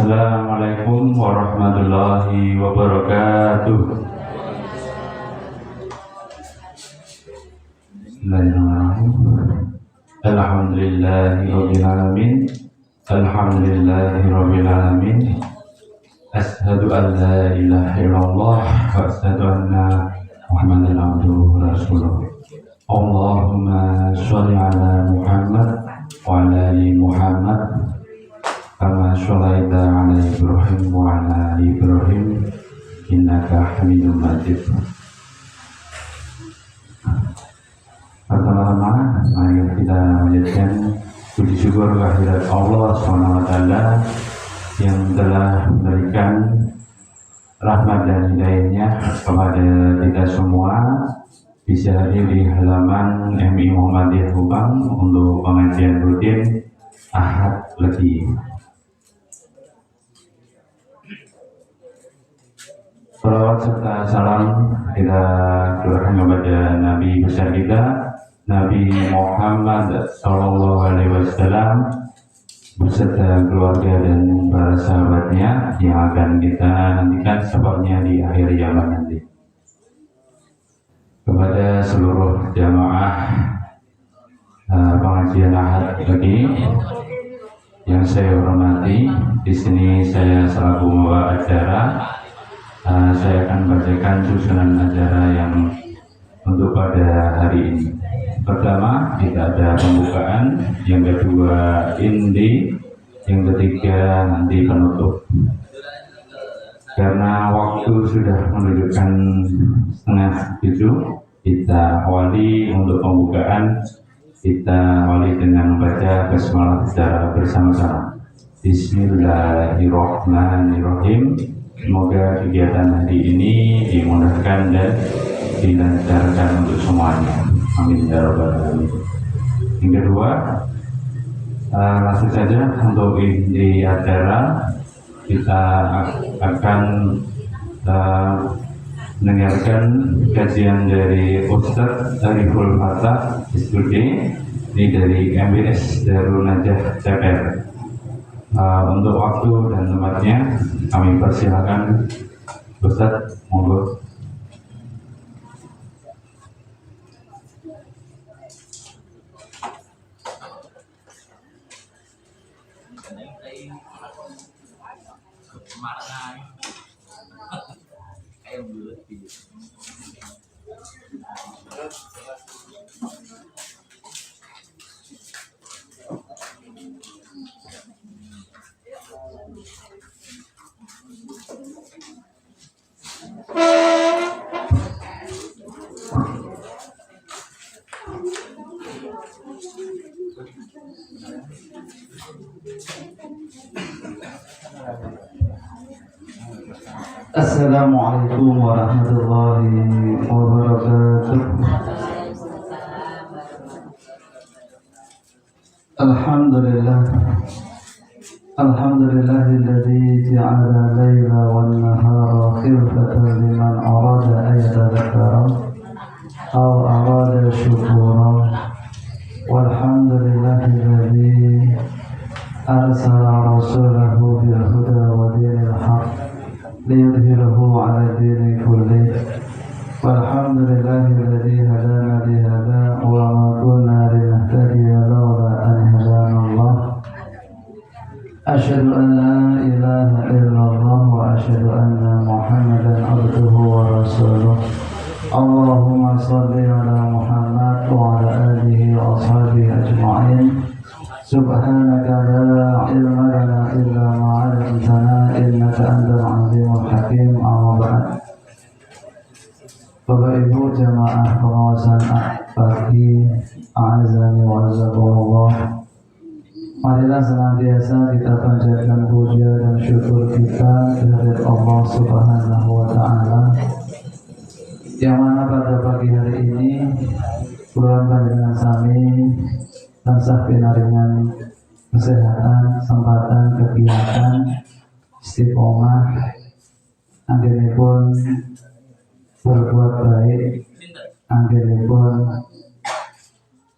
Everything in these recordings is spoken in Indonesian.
Assalamualaikum warahmatullahi wabarakatuh. Bismillahirrahmanirrahim. Alhamdulillahirabbil alamin. Alhamdulillahirabbil alamin. Asyhadu an la ilaha illallah wa asyhadu anna Muhammadan abduhu wa rasuluh. Allahumma sholli ala Muhammad wa ala ali Muhammad kama sholaita ala Ibrahim wa ala ali Ibrahim innaka Hamidum Majid. Pertama-tama mari kita menjadikan puji syukur kehadirat Allah SWT yang telah memberikan rahmat dan hidayahnya kepada kita semua bisa hadir di halaman MI Muhammadiyah Hubang untuk pengajian rutin Ahad Legi. Salawat serta salam kita curahkan kepada Nabi besar kita, Nabi Muhammad SAW beserta keluarga dan para sahabatnya yang akan kita nantikan sebabnya di akhir zaman nanti. Kepada seluruh jamaah pengajian Ahad Legi yang saya hormati, di sini saya selaku membawa acara. Saya akan bacakan susunan acara yang untuk pada hari ini. Pertama, kita ada pembukaan, yang kedua inti, yang ketiga nanti penutup. Karena waktu sudah menunjukkan 6:30, kita awali untuk pembukaan. Kita awali dengan membaca basmalah secara bersama-sama. Bismillahirrahmanirrahim. Semoga kegiatan hari ini dimudahkan dan dilancarkan untuk semuanya. Amin ya rabbal alamin. Yang kedua, langsung saja untuk inti acara kita akan mendengarkan kajian dari Ustadz Ariful Fatah Istudi ini dari MBS Darul Najah CPR. Untuk waktu dan tempatnya kami persilakan Ustadz, monggo. Assalamualaikum warahmatullahi wabarakatuh. Alhamdulillahilladzi ja'ala layla wan nahara khilfatan liman arada an yatadhakkara aw arada syukura. Walhamdulillahilladzi arsala rasulahu bil huda wa dinil haqq liyudhhirahu 'ala ad-dini kullih. Walhamdulillahilladzi hadana li hadza wa ma kunna linahtadiya lawla an hadana Allah. Asyhadu an la ilaha illallah wa asyhadu anna Muhammadan abduhu wa rasuluh. Allahumma shalli ala Muhammad wa ala alihi wa ashabihi ajma'in. Subhanaka la ilma lana illa ma 'allamtana innaka antal 'alimul hakim. Amma ba'd. Bapak Ibu jamaah pengawasan pagi, a'azani wa azakumullah. Marilah senantiasa kita panjatkan puja dan syukur kita kehadirat Allah Subhanahu wa Ta'ala, yang mana pada pagi hari ini bulan panjenengan sami tansah pinaringan kesehatan, kesempatan, kegiatan, istiqomah, anggenipun berbuat baik, anggenipun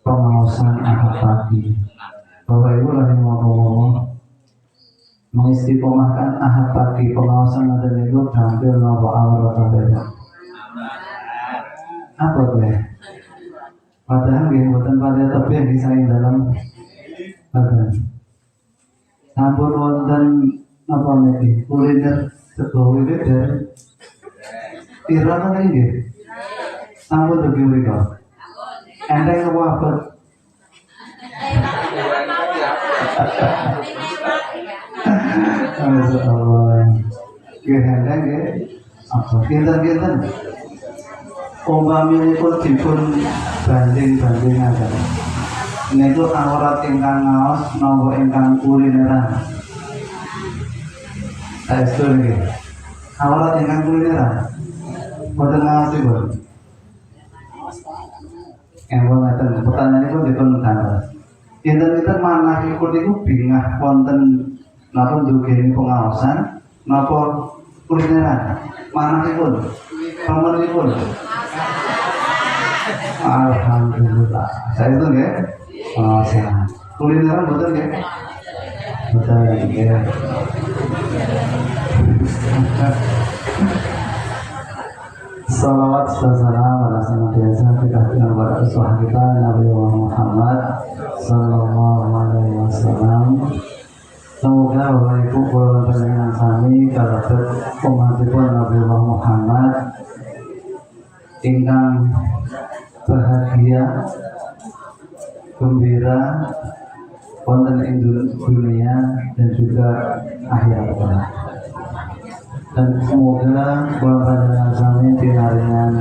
pengawasan ahad pagi. Bapak Ibu rahimahumullah, mengistiqomahkan ahad pagi pengawasan ada itu hampir nopo awal atau beda apa tuh ya? Padahal gini bukan pada tapi yang disaing dalam badan. Sampun wonten apa nih kuliner sego wiwit dari Iran kan ini sampun tuh gini kok. Enteng apa apa? Allah, enteng ya. Apa? Kinten-kinten. Umpamipun dipun banding-bandingaken. Niku awrat ingkang ngaos napa ingkang kulineran. Saestu niki. Awrat ingkang kulineran. Boten ngaosipun. Empun ngaten pertanyaan itu dipun kantos. Kinten-kinten manahipun niku bingah wonten napa ndugeni pengaosan napa kulineran. Manahipun pamanipun. Alhamdulillah. Saya itu ya. Oh, sehat. Kulineran betul ya? Betul ya. Salawat salam ala senantiasa kita kepada usaha kita Nabi Muhammad sallallahu alaihi wasallam. Semoga Bapak Ibu pulau panjenengan sami kalebet umatipun Nabi Muhammad ingkang bahagia, gembira, wonten ing dunia dan juga akhirat. Dan semoga bulan panjenengan sami pinaringan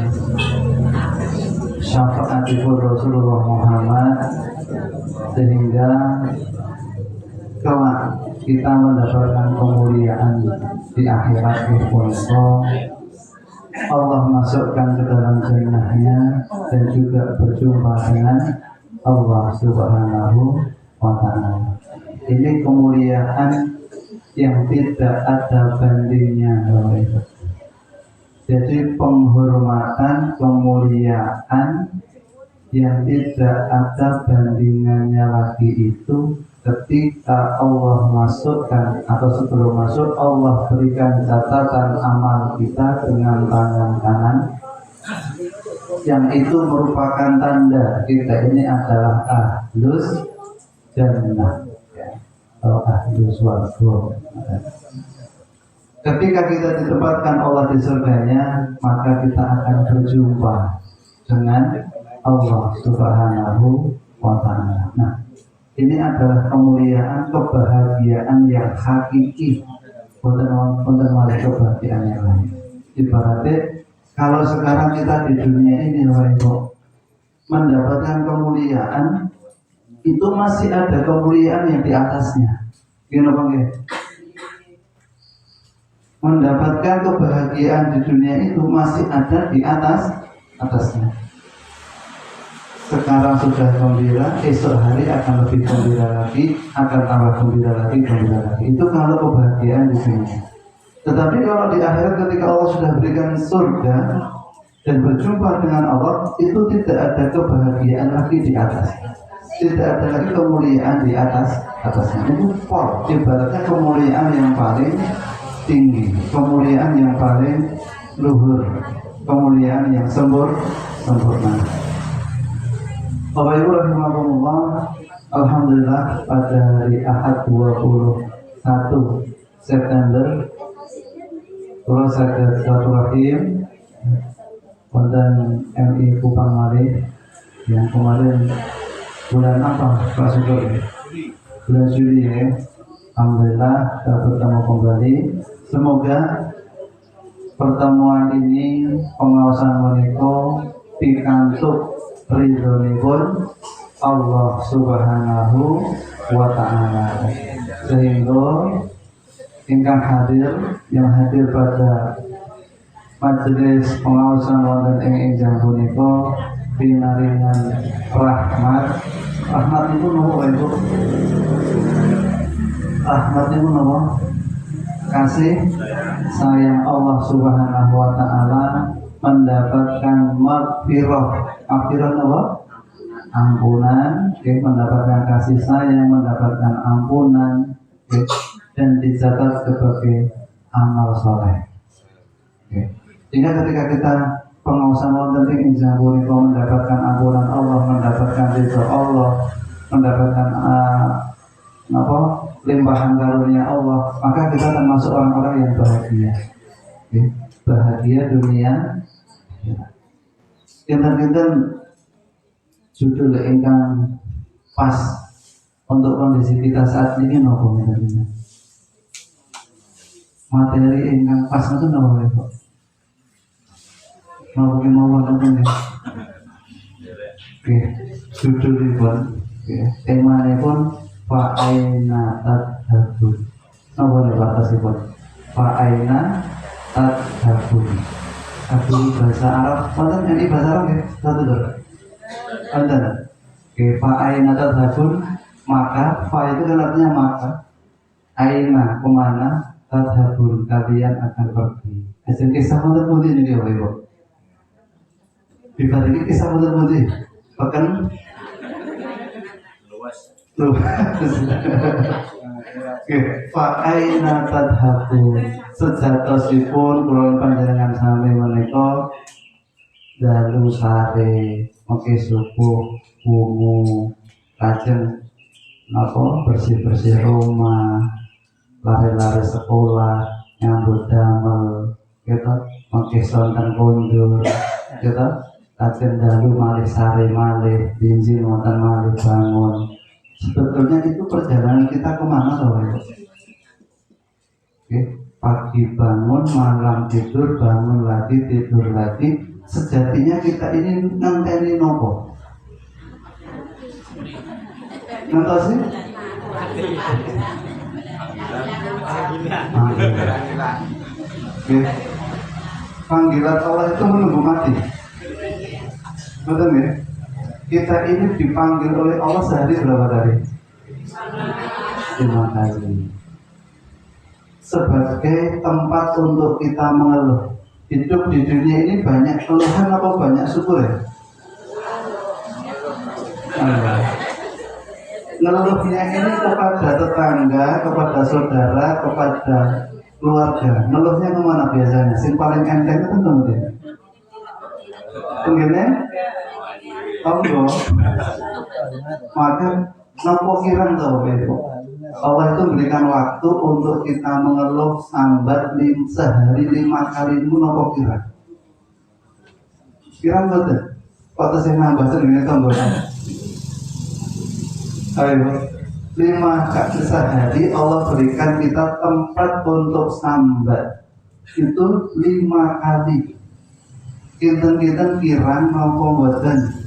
syafaatipun Rasulullah Muhammad sehingga kelak kita mendapatkan kemuliaan di akhirat pun. Allah masukkan ke dalam jannahnya dan juga berjumpa dengan Allah Subhanahu wa Ta'ala. Ini kemuliaan yang tidak ada bandingnya. Jadi penghormatan, kemuliaan yang tidak ada bandingannya lagi itu ketika Allah masukkan atau sebelum masuk Allah berikan catatan amal kita dengan tangan kanan yang itu merupakan tanda kita ini adalah ahlus jannah atau ahlus warga. Ketika kita ditempatkan Allah di surganya, maka kita akan berjumpa dengan Allah Subhanahu wa Ta'ala. Nah, ini adalah kemuliaan, kebahagiaan yang hakiki, bukan malah kebahagiaan yang lain. Ibaratnya kalau sekarang kita di dunia ini mendapatkan kemuliaan, itu masih ada kemuliaan yang di atasnya. Gimana bang ya? Mendapatkan kebahagiaan di dunia itu masih ada di atasnya. Sekarang sudah gembira, esok hari akan lebih gembira lagi, akan tambah gembira lagi. Itu kalau kebahagiaan di sini. Tetapi kalau di akhirat ketika Allah sudah berikan surga dan berjumpa dengan Allah, itu tidak ada kebahagiaan lagi di atas. Tidak ada lagi kemuliaan di atasnya. Itu pol, ibaratnya kemuliaan yang paling tinggi, kemuliaan yang paling luhur, kemuliaan yang sempurna. Bapak Ibu rahimahumullah, alhamdulillah pada hari Ahad 21 September kalau saya silaturahim dan MI Kupang Mali yang kemarin bulan apa Pak Sugeng? Bulan Juli ya. Alhamdulillah kita bertemu kembali. Semoga pertemuan ini pengawasan meniko pikantuk ridhonipun Allah Subhanahu wa Ta'ala, sehingga ingkang yang hadir pada majelis pengawasan wonten ing enjang punika pinaringan rahmat itu nopo Ibu? Rahmat itu nopo? Kasih sayang Allah Subhanahu wa Ta'ala, mendapatkan maghfirah apa? Ampunan, mendapatkan kasih sayang, mendapatkan ampunan, dan dicatat sebagai amal soleh. Oke. Sehingga ketika kita pengawasan penting insya Allah mendapatkan ampunan Allah, mendapatkan ridho Allah, mendapatkan limpahan karunia Allah, maka kita termasuk orang-orang yang bahagia. Oke. Bahagia dunia. Kinten-kinten judul ingkang pas untuk kondisi kita saat ini nopo kinten-kinten. Materi ingkang pas itu nopo Pak. Nopo ki mawon kinten. Oke, judulipun, temanipun Fa'aina tadhabun. Nopo nek batasipun? Fa'aina tadhabun. Aku bahasa Arab, wonten ini bahasa Arab ya, satu dulu. Wonten. Oke, fa'aina tadhabun, maka fa itu kan artinya maka. Aina kemana? Tadhabun, kalian akan pergi. Hasil kisah wonten pundi niki Bapak Ibu? Dibanding kisah wonten pundi? Bahkan luas. Oke, fa'aina tadhabun. Sejatosipun kula panjenengan sami menika dalu sare mengke subuh wungu lajeng napa bersih-bersih rumah, lari-lari sekolah, nyambut damel gitu, mengke sonten kondur gitu, lajeng dalu malih sare malih binjing wonten malih bangun. Sebetulnya itu perjalanan kita kemana Bapak? Oke. Pagi bangun, malam tidur, bangun lagi, tidur lagi. Sejatinya kita ini ngenteni nopo? Ngerti sih? Panggilan Allah itu menunggu mati. Betul ya? Kita ini dipanggil oleh Allah sehari berapa kali? 5 kali. Sebagai tempat untuk kita mengeluh. Hidup di dunia ini banyak keluhan apa banyak syukur ya? Ngeluhnya ini kepada tetangga, kepada saudara, kepada keluarga. Ngeluhnya kemana biasanya? Yang paling enteng itu teman-teman. Tenggine? Tonggo. Maka nopo kirang tahu begitu. Allah itu berikan waktu untuk kita mengeluh sambat sehari 5 kali itu nopo kira. Kira betul. Waktu saya nambah sedikit tombolnya. Ayo, 5 kali sehari Allah berikan kita tempat untuk sambat. Itu 5 kali. Kinten-kinten kirang nopo boten.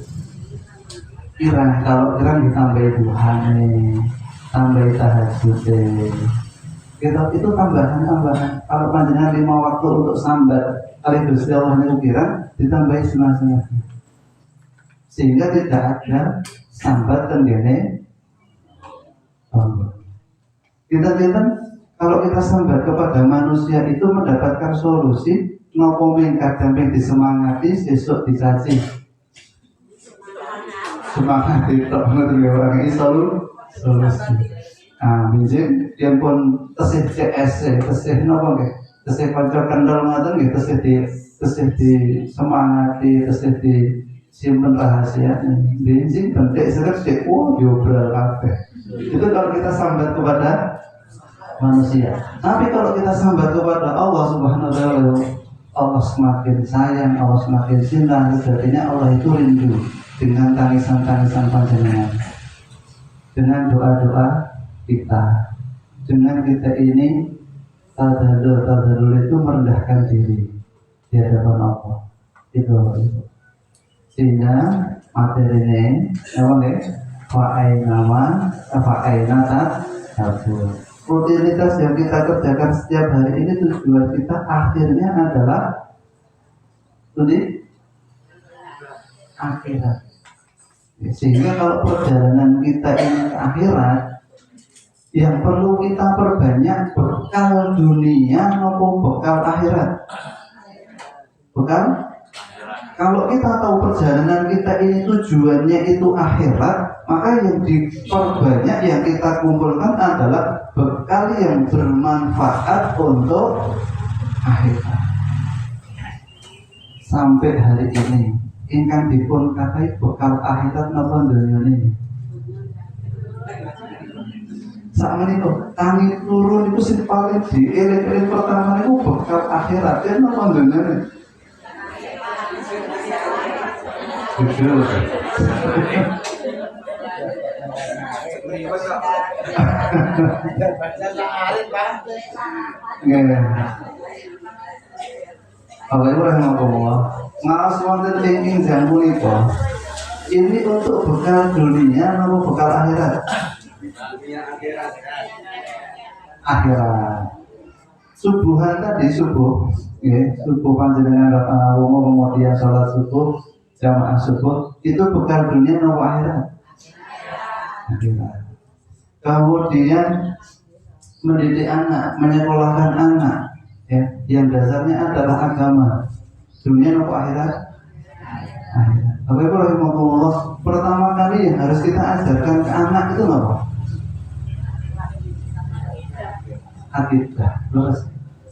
Kirang kalau kirang ditambahi duhane. Tambah tahajud itu tambahan. Kalau panjenengan 5 waktu untuk sambat kali Gusti Allah niku kira ditambahi sunah-sunah. Sehingga tidak ada sambat tenggene Allah. Kita kalau kita sambat kepada manusia itu mendapatkan solusi nopo kadang disemangati sesuk dicaci. Semangat itu orang solusi. Binjing yang pun tesih CS, tesih nopo nggih, tesih kanca kendel ngoten nggih, tesih di semangati, tesih di simpen rahasia. Binjing bentik seret diobral kabeh. Itu kalau kita sambat kepada manusia. Tapi kalau kita sambat kepada Allah Subhanahu wa taala, Allah semakin sayang, Allah semakin cinta. Artinya Allah itu rindu dengan tangisan-tangisan panjenengan. Dengan doa-doa kita, dengan kita ini tadallul itu merendahkan diri di hadapan Allah. Itu. Sehingga materi ini, fa'aina tadhabun. Rutinitas yang kita kerjakan setiap hari ini tujuan kita akhirnya adalah akhirat. Sehingga kalau perjalanan kita ini ke akhirat, yang perlu kita perbanyak bekal dunia maupun bekal akhirat. Bekal. Kalau kita tahu perjalanan kita ini tujuannya itu akhirat, Maka yang diperbanyak, yang kita kumpulkan adalah bekal yang bermanfaat untuk akhirat. Sampai hari ini ingkang dipun katai bekal akhirat napa donya ini. Sakmenika tangi loro niku sing paling dieling-eling pertama niku bekal akhirat yen napa donya ini. Betul. Bapak Ibu rahimahullah, ngaos wonten ing jam punika ini untuk bekal dunia atau bekal akhirat? Akhirat. Subuhan tadi subuh, subuh panjenengan wongo kemudian sholat subuh, jamaah subuh itu bekal dunia atau akhirat? Akhirat. Kemudian mendidik anak, menyekolahkan anak, ya, yang dasarnya adalah agama. Dunia atau akhirat? Akhirat. Bapak Ibu rahimahullah, pertama kali yang harus kita ajarkan ke anak itu apa? Akidah. Terus,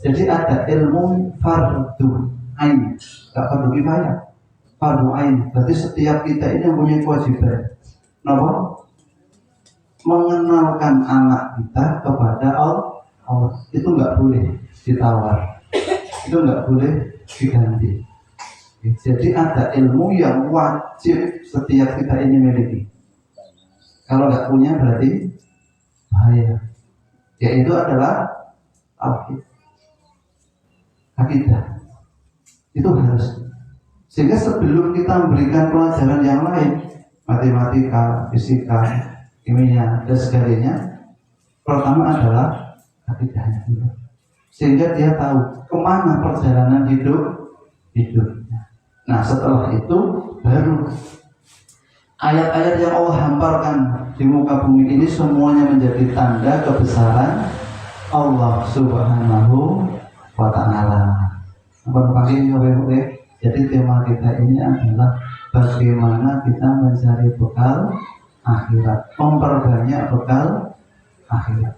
jadi ada ilmu fardu ain, tak fardu kifayah, fardu ain. Berarti setiap kita ini punya kewajiban. Kenapa? Mengenalkan anak kita kepada Allah. Itu nggak boleh ditawar, itu nggak boleh diganti. Jadi ada ilmu yang wajib setiap kita ini miliki. Kalau nggak punya berarti bahaya. Yaitu adalah akidah. Itu harus. Sehingga sebelum kita memberikan pelajaran yang lain, matematika, fisika, kimia dan sebagainya, pertama adalah akidahnya dulu, sehingga dia tahu kemana perjalanan hidupnya. Nah setelah itu baru ayat-ayat yang Allah hamparkan di muka bumi ini semuanya menjadi tanda kebesaran Allah Subhanahu wa Ta'ala. Jadi tema kita ini adalah bagaimana kita mencari bekal akhirat, memperbanyak bekal akhirat.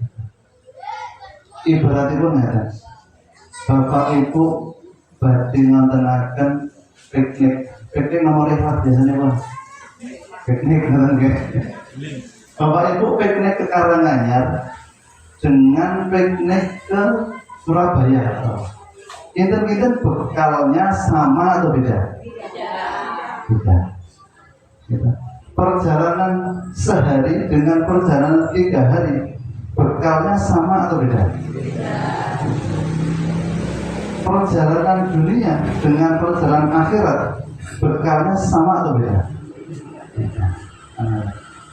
Ibaratipun ngeten, Bapak Ibu badhe ngontenaken piknik nomor 4 biasanya Bang. Piknik ngoten nggih. Bapak Ibu piknik ke Karanganyar dengan piknik ke Surabaya. Inten-inten bekalnya sama atau beda? Beda. Beda. Perjalanan sehari dengan perjalanan 3 hari bekalnya sama atau beda? Perjalanan dunia dengan perjalanan akhirat bekalnya sama atau beda?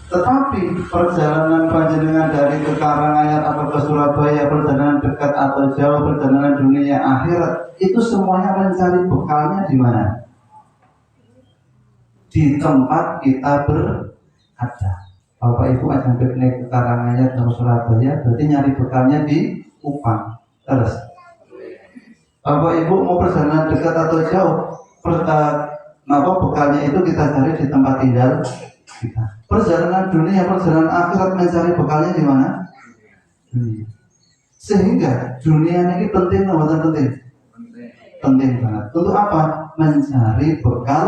Tetapi perjalanan panjenengan dari ke Karanganyar atau ke Surabaya, perjalanan dekat atau jauh, perjalanan dunia akhirat, itu semuanya mencari bekalnya di mana? Di tempat kita berada. Bapak Ibu ajang piknik ke Karanganyar atau Surabaya, berarti nyari bekalnya di Kupang. Terus Bapak Ibu mau perjalanan dekat atau jauh, bekalnya itu kita cari di tempat tinggal kita. Perjalanan dunia, perjalanan akhirat mencari bekalnya di mana? Dunia. Sehingga dunia ini penting atau penting? Penting banget. Untuk apa? Mencari bekal.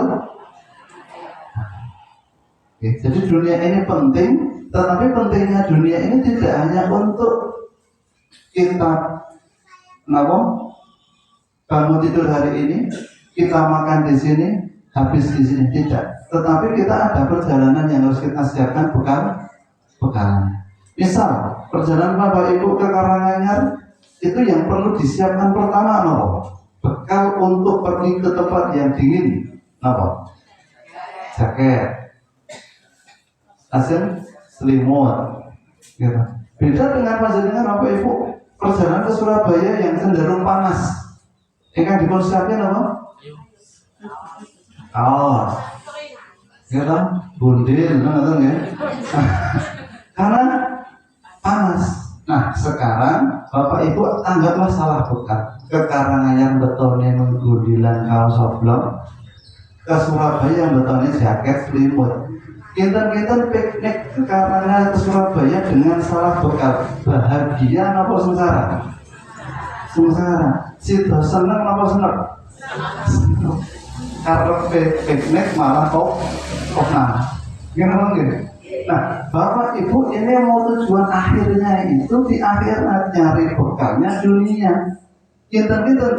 Oke, jadi dunia ini penting, tetapi pentingnya dunia ini tidak hanya untuk kita bangun tidur hari ini, kita makan di sini, habis di sini, tidak. Tetapi kita ada perjalanan yang harus kita siapkan bekalnya. Misal perjalanan Bapak Ibu ke Karanganyar itu yang perlu disiapkan pertama bekal untuk pergi ke tempat yang dingin, jaket, asin, selimut, gitu. Beda dengan panjenengan Bapak Ibu perjalanan ke Surabaya yang cenderung panas. Yang dipersiapkan apa? Kaos, gitu, bundil, ya. Karena panas. Nah sekarang Bapak Ibu anggaplah salah bekal. Ke Karanganyar betulnya menggundilan kaos oblong, ke Surabaya yang betulnya jaket selimut. Kinten-kinten piknik ke Karanganyar ke Surabaya dengan salah bekal. Bahagia apa sengsara? Sengsara. Sido seneng apa seneng? Seneng. Karena piknik malah kok gimana gitu? Nah, Bapak Ibu ini mau tujuan akhirnya itu di akhirat, nyari bekalnya dunia. Kinten-kinten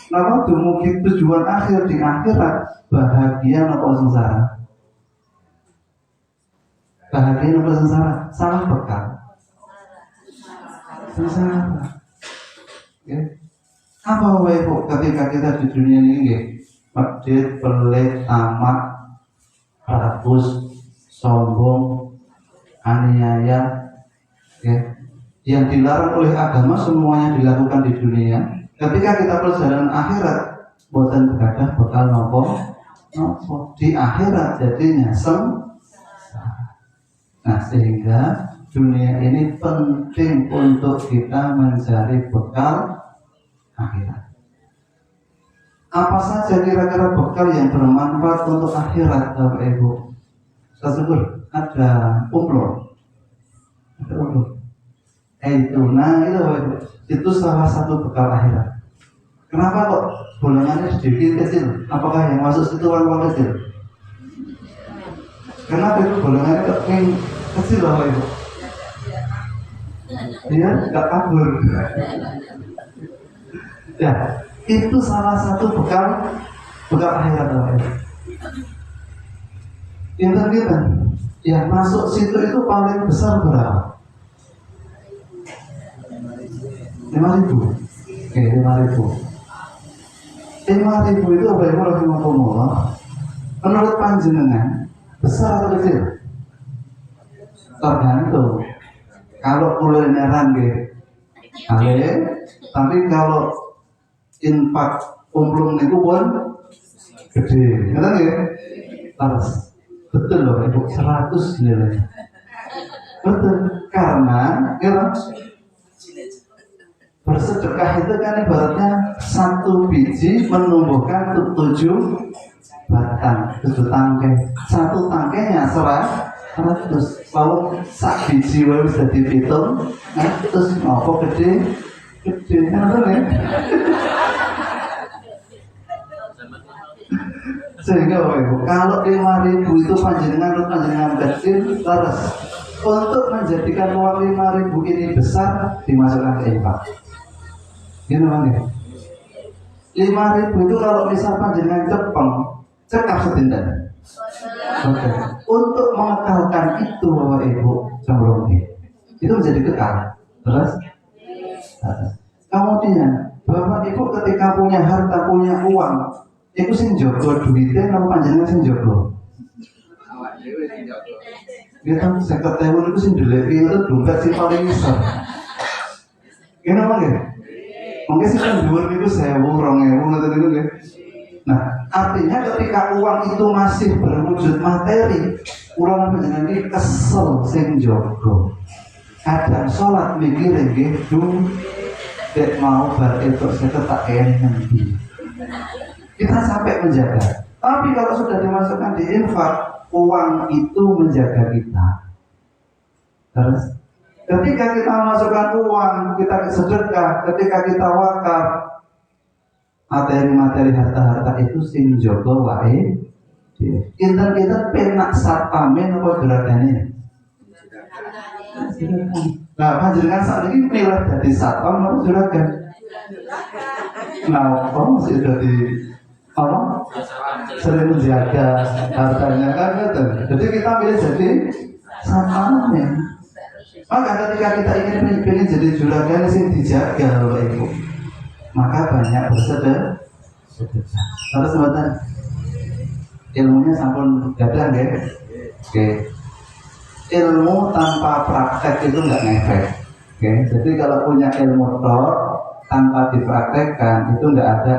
nama dumugi tujuan akhir di akhirat, bahagia apa sengsara? Bahagia apa sengsara? Salah bekal. Sengsara. Ya. Apa Bapak Ibu ketika kita di dunia ini? Medit, pelit, tamak, rakus, sombong, aniaya, ya, yang dilarang oleh agama semuanya dilakukan di dunia. Ketika kita perjalanan akhirat, boten begadah bekal nopo di akhirat jadinya Nah, sehingga dunia ini penting untuk kita mencari bekal akhirat. Apa saja kira-kira bekal yang bermanfaat untuk akhirat, Bapak Ibu? Tersebut ada umroh. Itu salah satu bekal akhirat. Kenapa kok golongannya sedikit kecil? Apakah yang masuk situ orang kecil? Kenapa itu golongannya kecil Bapak Ibu? Dia nggak kabur. Ya, itu salah satu bekal akhirat Bapak Ibu. Kinten-kinten yang masuk situ itu paling besar berapa? 5.000. Oke, 5.000. 5.000 itu Bapak Ibu rahimahumullah, menurut panjenengan besar atau kecil? Tergantung. Kalau kulineran tapi kalau infak umplung itu pun gede, ngerti nggih? Terus betul loh Ibu, 100 nilai. Betul, karena bersedekah itu kan ibaratnya satu biji menumbuhkan 7 batang, 7 tangkai. Satu tangkainya 100. Lalu sak biji wae wis dadi pitung, terus apa gede kan ya? Sehingga Bapak Ibu, kalau 5.000 itu panjenengan kecil, terus untuk menjadikan uang 5.000 ini besar dimasukkan ke infak. Gini namanya. 5.000 itu kalau misal panjenengan cekap setindak. Oke. Untuk mengekalkan itu Bapak Ibu cemplung itu menjadi kekal. Terus kemudian Bapak Ibu ketika punya harta, punya uang, itu sing jogo duitnya nang panjenengan sing jogo. Kita 50.000 itu sing ndeleki itu dompet sing paling besar. Kenapa nggih? Mungkin sih kan 2.000 1.000 2.000 ngoten niku nggih. Nah, artinya ketika uang itu masih berwujud materi, uang panjenengan iki kesel sing jogo. Kadang sholat mikir nggih dek mau bar itu saya tak nanti. Kita sampai menjaga. Tapi kalau sudah dimasukkan di infak, uang itu menjaga kita. Terus ketika kita masukkan uang, kita sedekah, ketika kita wakaf, materi-materi harta-harta itu sing jogo wae. Kinten-kinten penak satpame napa juragane. Nah, panjenengan saat ini milih dari satpam napa juragan? Nah, masih jadi apa? Sering menjaga hartanya kan gitu. Jadi kita pilih jadi satpamnya. Maka ketika kita ingin jadi juragan sing dijaga Bapak Ibu, maka banyak bersedekah. Terus mboten ilmunya sampun gadah nggih. Oke. Ilmu tanpa praktek itu enggak ngefek. Oke. Jadi kalau punya ilmu tok tanpa dipraktekkan itu enggak ada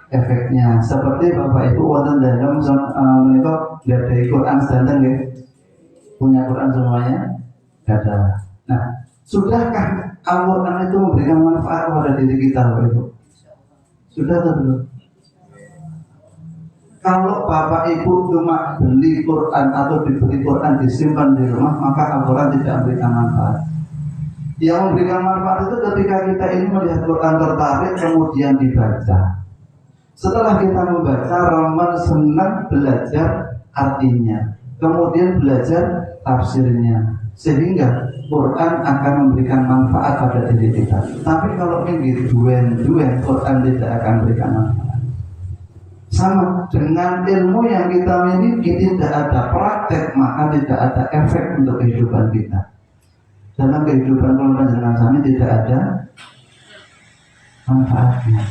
efeknya. Seperti Bapak Ibu wonten dalam menika nggadahi Quran sedanten nggih. Punya Quran semuanya? Enggak ada. Nah, sudahkah Al-Quran itu memberikan manfaat kepada diri kita Bapak Ibu? Sudah atau belum? Kalau bapak ibu cuma beli Quran atau dibeli Quran disimpan di rumah, maka Al-Quran tidak memberikan manfaat. Yang memberikan manfaat itu ketika kita ini melihat Quran tertarik kemudian dibaca. Setelah kita membaca, Rahman senang belajar artinya, kemudian belajar tafsirnya, sehingga Quran akan memberikan manfaat pada diri kita. Tapi kalau ini duen-duen, Quran tidak akan memberikan manfaat. Sama dengan ilmu yang kita miliki, tidak ada praktek, maka tidak ada efek untuk kehidupan kita. Dalam kehidupan panjenengan kami tidak ada manfaatnya.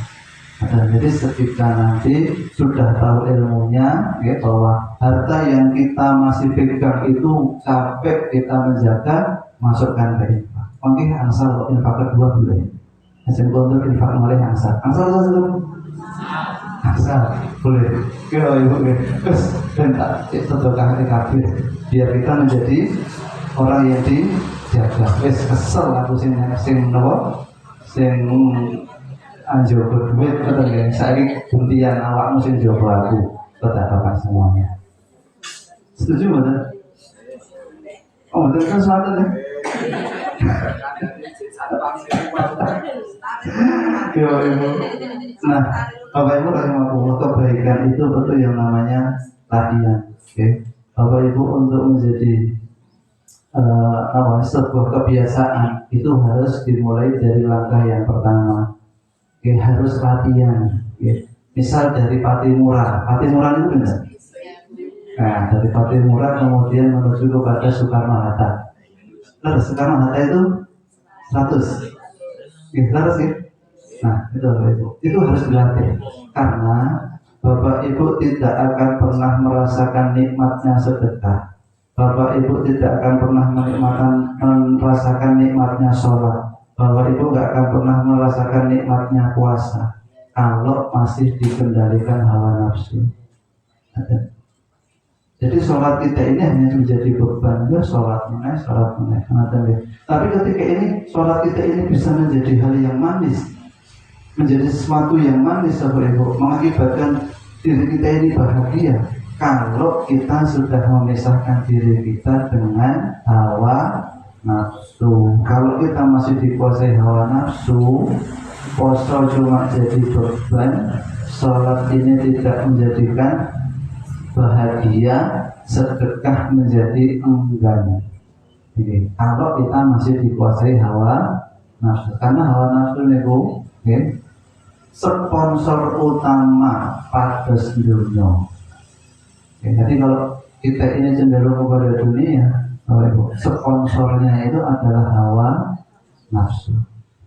Jadi ketika nanti sudah tahu ilmunya, ya, bahwa harta yang kita masih pegang itu capek kita menjaga, masukkan ke infak. Mungkin ansal infak kedua boleh. Hasil kontrol infak mulai ansal. Ansal asal boleh kira ibu terus dan tak sedekah kafir biar kita menjadi orang yang dijaga. Wes kesel aku sing nopo sing anjogo duit betul ya. Saiki buntian awakmu sing jogo aku tetap semuanya. Setuju betul? Oh betul kan suatu ya. Nah, Bapak Ibu rahimahullah, kebaikan itu betul yang namanya latihan. Okay? Bapak Ibu untuk menjadi sebuah kebiasaan itu harus dimulai dari langkah yang pertama. Okay? Harus latihan. Okay? Misal dari Patimura itu benar. Nah, dari Patimura kemudian menuju kepada Soekarno-Hatta. Terus Soekarno-Hatta itu 100. Terus ya. Nah, itu harus dilatih karena Bapak Ibu tidak akan pernah merasakan nikmatnya sedekah. Bapak Ibu tidak akan pernah merasakan nikmatnya sholat. Bapak Ibu tidak akan pernah merasakan nikmatnya puasa kalau masih dikendalikan hawa nafsu. Jadi sholat kita ini hanya menjadi beban, ya sholat meneh. Tapi ketika ini sholat kita ini bisa menjadi hal yang manis, menjadi sesuatu yang manis, Bapak Ibu, mengakibatkan diri kita ini bahagia. Kalau kita sudah memisahkan diri kita dengan hawa nafsu. Kalau kita masih dikuasai hawa nafsu, poso cuma jadi beban, sholat ini tidak menjadikan bahagia, sedekah menjadi enggan. Jadi, kalau kita masih dikuasai hawa nafsu, karena hawa nafsu itu sponsor utama pada dunia. Jadi kalau kita ini cenderung kepada dunia, sponsornya itu adalah hawa nafsu.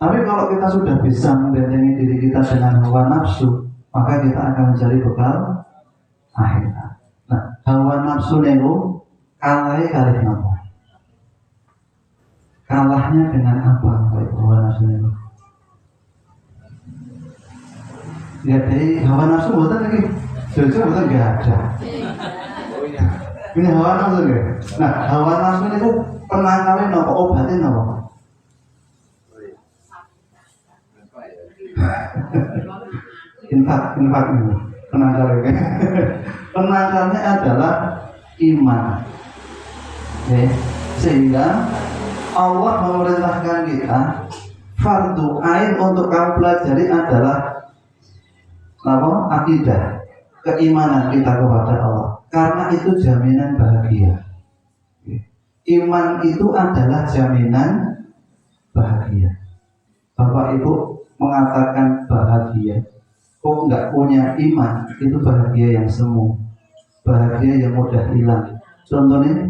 Tapi kalau kita sudah bisa membentengi diri kita dengan hawa nafsu, maka kita akan mencari bekal akhirat. Nah, hawa nafsu itu kalahnya kali apa? Kalahnya dengan apa? Hawa nafsu itu. Ya dari hawa nafsu bukan lagi, jujur bukan nggak ada. Ini hawa nafsu nggak? Nah, hawa nafsu itu penangkalnya apa? Obatnya apa? Infak ini penangkalnya. Penangkalnya adalah iman. Sehingga Allah memerintahkan kita fardu ain untuk kamu pelajari adalah akidah, keimanan kita kepada Allah. Karena itu jaminan bahagia. Iman itu adalah jaminan bahagia. Bapak Ibu mengatakan bahagia, kok nggak punya iman, itu bahagia yang semu, bahagia yang mudah hilang. Contohnya,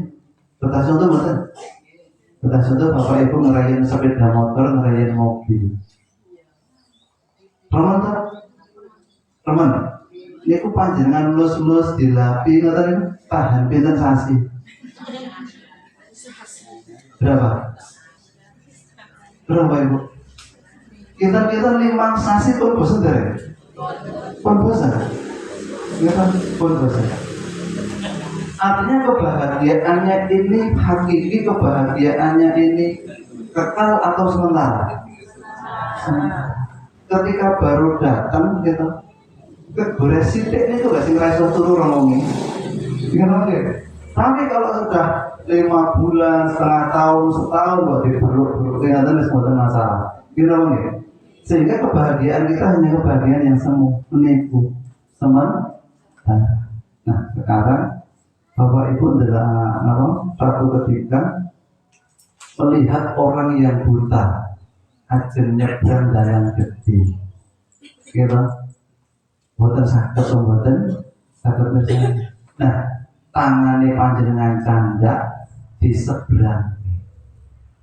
contoh betul. Contoh Bapak Ibu ngerayain sepeda motor, ngerayain mobil. Teman, ini aku panjenengan lulus dilapi, ngoten tahan pinten sasi. Berapa Ibu? Kita 5 sasi pun bosan dari. Pun bosan. Artinya kebahagiaannya ini hakiki, kebahagiaannya ini kekal atau sementara. Ketika baru datang gitu, Kegores sidik ini tuh gak sih ngerasa turun romongi. Oke. Tapi kalau sudah 5 bulan, setengah tahun, setahun buat diperlu kelihatan semua masalah. Oke. Sehingga kebahagiaan kita hanya kebahagiaan yang semu, menipu, sementara. Nah sekarang Bapak Ibu adalah suatu ketika melihat orang yang buta ajeng nyebrang dalam gede, gitu. Boten sakit, boten sakit misalnya. Nah, tangannya panjenengan canda di seberang.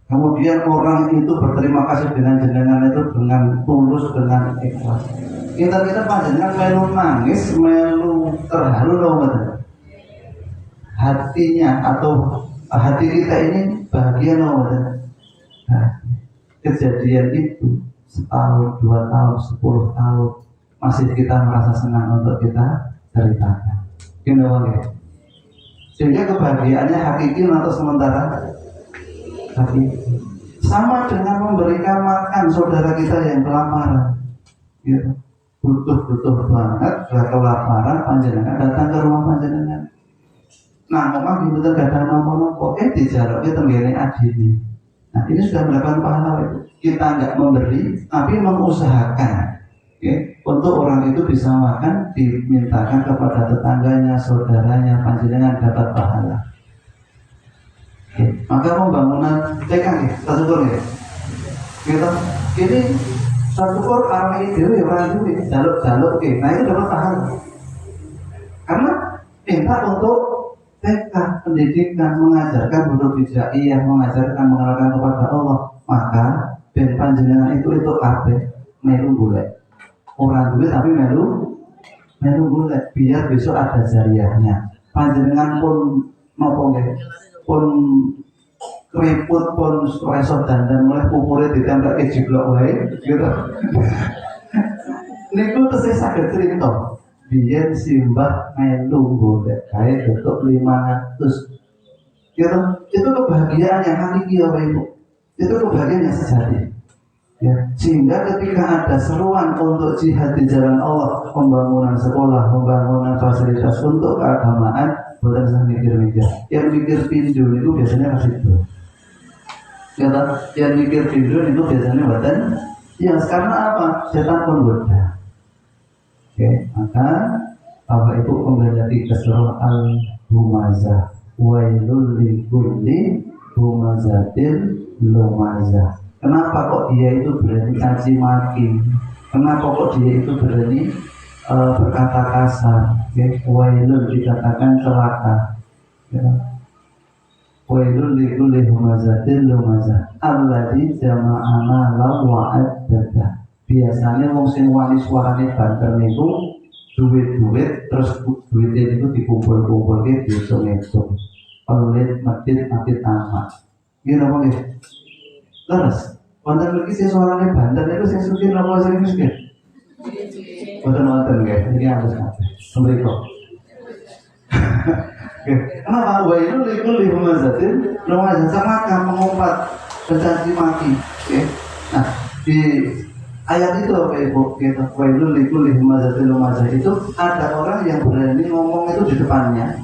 Kemudian orang itu berterima kasih dengan jenengan itu dengan tulus, dengan ikhlas. Kita panjenengan melu nangis, melu terharu loh, betul. Hatinya atau hati kita ini bahagia loh, betul. Nah, kejadian itu setahun, 2 tahun, 10 tahun masih kita merasa senang untuk kita ceritakan. Gini ya. Sehingga kebahagiaannya hakiki atau sementara hakiki. Sama dengan memberikan makan saudara kita yang kelaparan. Gitu. Butuh banget, gak kelaparan, panjenengan datang ke rumah panjenengan. Nah, memang dibutuhkan gak ada nopo-nopo, dijaluknya tenggene adini. Nah, ini sudah mendapatkan pahala itu. Kita nggak memberi, tapi mengusahakan. Untuk orang itu bisa makan, dimintakan kepada tetangganya, saudaranya, panjenengan dapat pahala. Maka pembangunan TK satu kur ya. Gitu. Ini satu kur orang itu orang itu jaluk, nah itu dapat pahala. Karena minta untuk TK pendidikan, mengajarkan bunuh bijaiyah, mengajarkan mengenalkan kepada Allah, maka ben panjenengan itu apa? Melu golek. Orang duit tapi melu golek biar besok ada jariahnya. Panjenengan pun nopo nggih, pun keriput pun reso dandan mulai pupure ditempel ke jiblok wae gitu. Niku tesih saged crita. Biyen simbah melu golek kae untuk 500. Gitu. Itu kebahagiaan yang hakiki ya Bapak Ibu. Itu kebahagiaan yang sejati. Ya, sehingga ketika ada seruan untuk jihad di jalan Allah, pembangunan sekolah, pembangunan fasilitas untuk keagamaan, bukan saya mikir-mikir. Yang mikir pindu itu biasanya kasih itu. Ya, yang mikir pindu itu biasanya bukan. Ya, karena apa? Setan pun goda. Oke, maka Bapak Ibu kembali lagi ke surah Al-Humazah. Wailul likulli humazatil lumazah. Kenapa kok dia itu berani caci maki? Kenapa kok dia itu berani berkata kasar? Wailul dikatakan celaka. Wailul likulli humazatil lumazah alladzi jama'a malan wa addada. Biasanya wong sing wani suarane banter niku duit terus duitnya itu dikumpul-kumpulke dihitung-hitung. Pelit medit tamat. Gini apa nggih? Terus, wonten mriki sing suarane banter niku sing sugih napa sing miskin? Boten wonten nggih, iki harus kabeh. Mriko. Kenapa? Wa itu likulli humazatin lumazah, sama mengumpat mencaci maki. Nah, di ayat itu Bapak Ibu, gitu. Wa itu likulli humazatin lumazah itu ada orang yang berani ngomong itu di depannya.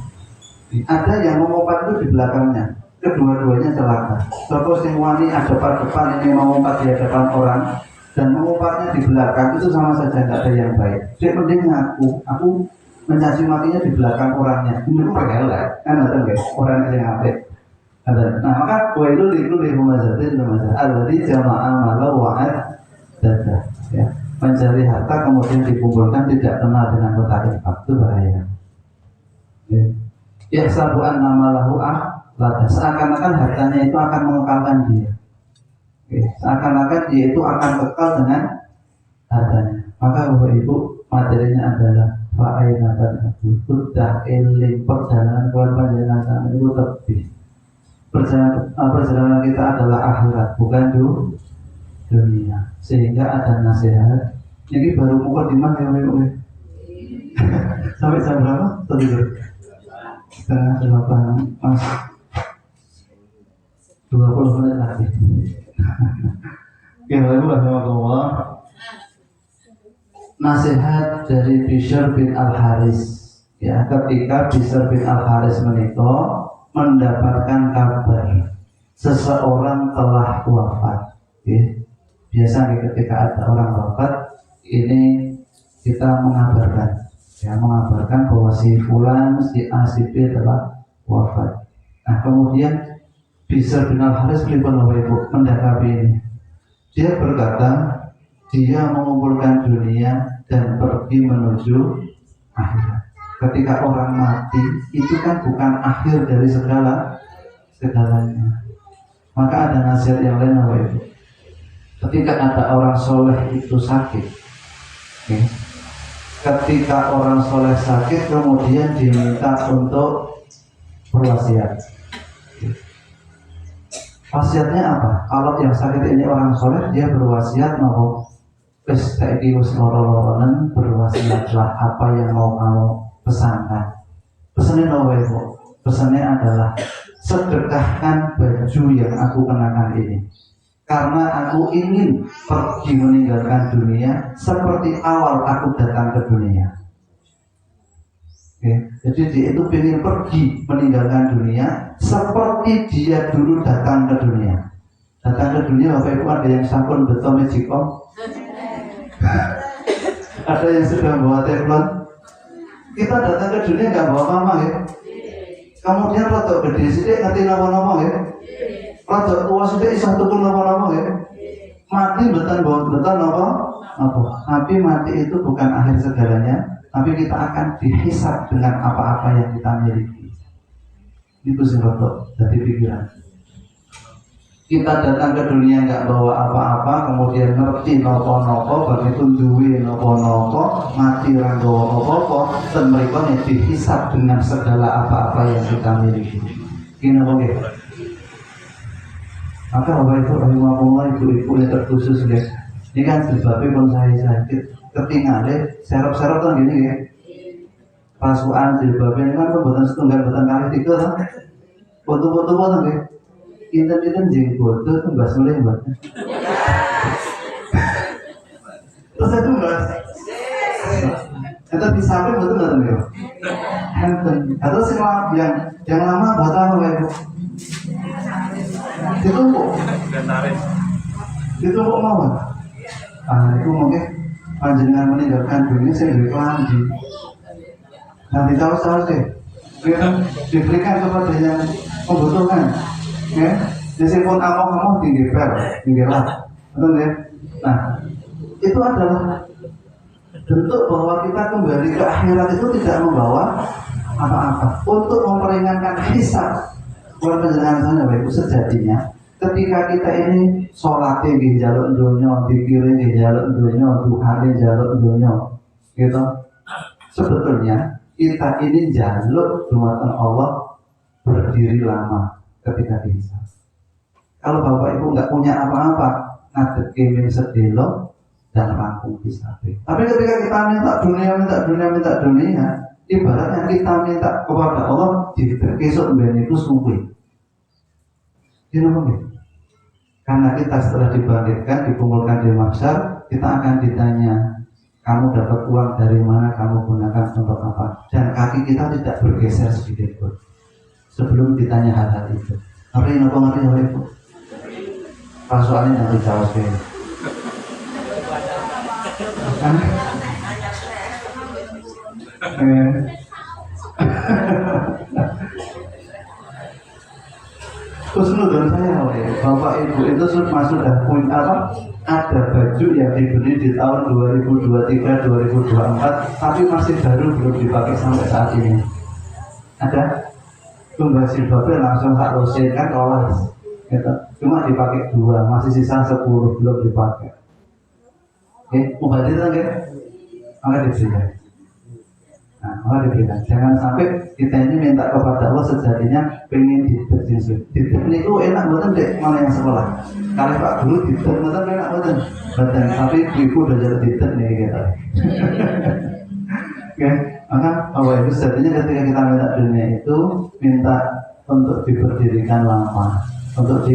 Ada yang mengumpat itu di belakangnya. Kedua-duanya celaka. Terus yang wani depan ini mengumpat di hadapan orang dan mengumpatnya di belakang itu sama saja tidak ada yang baik. Jadi mending aku mencaci makinya di belakang orangnya. Ini pergelek, kan ada nggak orang yang apik. Nah maka wailul likulli humazatin lumazah alladzi jama'a malan wa addada. Ya, mencari harta kemudian dikumpulkan tidak kenal dengan kotak infak itu bahaya. Ya sabuan nama lahu lada, seakan-akan hartanya itu akan mengekalkan dia. Seakan-akan dia itu akan kekal dengan hartanya. Maka Bapak Ibu, materinya adalah fa'aina tadhabu. Sudah eling perjalanan keluar panjenengan sana itu lebih. Perjalanan kita adalah akhirat, bukan dunia. Sehingga ada nasihat. Ini baru mukadimah ya Bapak Ibu. Sampai jam berapa? Tidur. Setengah 8 Mas. 20 menit lagi. Ya, Allah. nasihat dari Bishr bin Al-Haris. Ya, ketika Bishr bin Al-Haris menikah mendapatkan kabar seseorang telah wafat. Ya. Biasanya ketika ada orang wafat, ini kita mengabarkan, ya, mengabarkan bahwa si fulan, si A, si B telah wafat. Nah, kemudian Bishr bin Al-Haris mendakapi ini. Dia berkata, dia mengumpulkan dunia dan pergi menuju akhirat. Ketika orang mati, itu kan bukan akhir dari segalanya. Maka ada nasihat yang lain apa itu? Ketika ada orang soleh itu sakit, okay. Ketika orang soleh sakit, kemudian diminta untuk berwasiat. Okay. Wasiatnya apa? Kalau yang sakit ini orang soleh, dia berwasiat mau saiki wis loro-loronen, berwasiatlah apa yang mau kamu pesankan. Pesannya apa itu? Pesannya adalah sedekahkan baju yang aku kenakan ini, karena aku ingin pergi meninggalkan dunia seperti awal aku datang ke dunia. Oke, jadi dia itu ingin pergi meninggalkan dunia seperti dia dulu datang ke dunia. Datang ke dunia, Bapak Ibu, ada yang sampun beto mejikom? Ada yang sudah bawa teflon? Kita datang ke dunia nggak bawa mama ya. Kemudian rotok gede sidik ngerti nama-nama ya. Rotok tua sidik isah tukul nama-nama ya. Mati betan apa? Tapi mati itu bukan akhir segalanya, tapi kita akan dihisab dengan apa-apa yang kita miliki. Itu sih rotok dari pikiran. Kita datang ke dunia nggak bawa apa-apa, kemudian ngerti nopo-nopo, begitu duwe nopo-nopo, mati orang bawa apa-apa, dan mereka dihisab dengan segala apa-apa yang kita miliki. Ini apa gitu? Maka Bapak itu rahimahullah, ibu-ibu yang terkhusus ya. Ini kan sebabnya pun saya sakit, ketinggalan serap-serap kan gini ya. Pasukan jilbabnya ini kan pembuatan setunggal buatan kali 3 kan. Foto-foto kan ya. Inten-inten jenggot itu mbak mulai mbak. Terus itu mbak, itu di samping betul nggak tuh? Hanten. Atau sih yang lama buat apa ya bu? Ditumpuk. Ditumpuk mau? Itu mungkin panjenengan meninggalkan dunia saya beri kelambi. Nanti tahu deh. Diberikan kepada yang membutuhkan. Ya, jadi pun kamu tinggi lah, betul ya? Nah, itu adalah bentuk bahwa kita kembali ke akhirat itu tidak membawa apa-apa untuk memperingankan hisab. Buat penjelasan sana, Bapak Ibu, sejatinya ketika kita ini sholat di jaluk dunia, pikirin di jaluk dunia, duhane jaluk dunia, gitu. Sebetulnya kita ini jaluk dumateng Allah berdiri lama. Ketika dihisab, kalau Bapak Ibu nggak punya apa-apa, ngadep kemin sedelo dan rampung hisab. Tapi ketika kita minta dunia, ibaratnya kita minta kepada Allah dibesok ben itu sungguh. Karena kita setelah dibangkitkan, dikumpulkan di mahsyar, kita akan ditanya, kamu dapat uang dari mana, kamu gunakan untuk apa? Dan kaki kita tidak bergeser sedikit pun sebelum ditanya hal-hal itu. Ngerti itu? Soalnya nanti jawab ya. Terus menurut saya, Bapak Ibu itu sudah punya apa? Ada baju yang dibeli di tahun 2023, 2024, tapi masih baru, belum dipakai sampai saat ini. Ada? Tumbas jilbabnya langsung tak losin kan rolas gitu. Cuma dipakai 2, masih sisa 10 belum dipakai. Oke, mubazir kan ya? Maka diberikan. Nah, maka diberikan. Jangan sampai kita ini minta kepada Allah sejatinya pengen diberjinsi. Diberjinsi itu enak betul deh, mana yang sekolah. Kalau Pak Guru diberjinsi betul enak betul. Betul, tapi ibu udah jadi diberjinsi nih gitu. Oke. Maka Bapak Ibu sejatinya ketika kita minta dunia itu minta untuk diberdirikan lama, untuk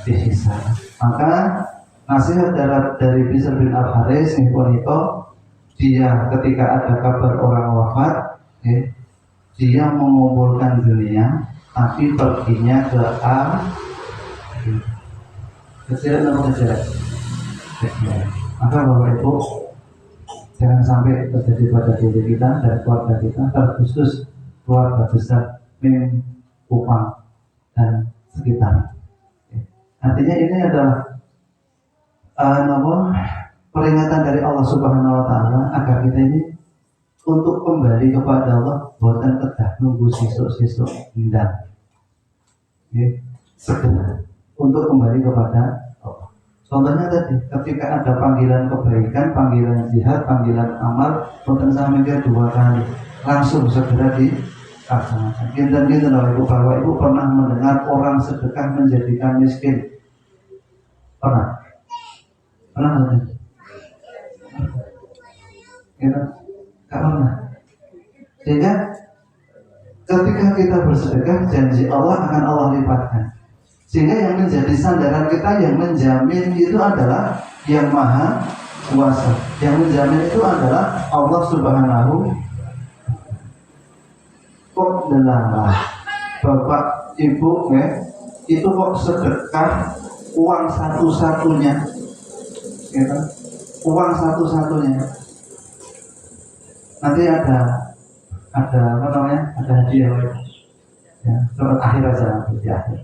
dihisab. Maka nasihat dari Bishr bin Al-Haris itu dia ketika ada kabar orang wafat, dia mengumpulkan dunia, tapi perginya ke kecil atau kecil. Maka Bapak Ibu, jangan sampai terjadi pada diri kita dan keluarga kita, terkhusus keluarga besar Mim Upang dan sekitar. Artinya ini adalah peringatan dari Allah Subhanahu Wa Taala agar kita ini untuk kembali kepada Allah, bukan kedah nunggu sisuk-sisuk hindar. Segera untuk kembali kepada Allah. Contohnya tadi, ketika ada panggilan kebaikan, panggilan jihad, panggilan amal, bukan sampai dia 2 kali, langsung segera dilaksanakan. Kinten-kinten Bapak Ibu pernah mendengar orang sedekah menjadikan miskin? Pernah? Pernah nggak? Kita nggak pernah. Sehingga ketika kita bersedekah, janji Allah akan Allah lipatkan. Sehingga yang menjadi sandaran kita, yang menjamin itu adalah Yang Maha Kuasa. Yang menjamin itu adalah Allah Subhanahu. Kok adalah Bapak Ibu itu kok sedekah uang satu-satunya, uang satu-satunya. Nanti ada apa namanya? Ada hadiah, surat akhir aja di akhir.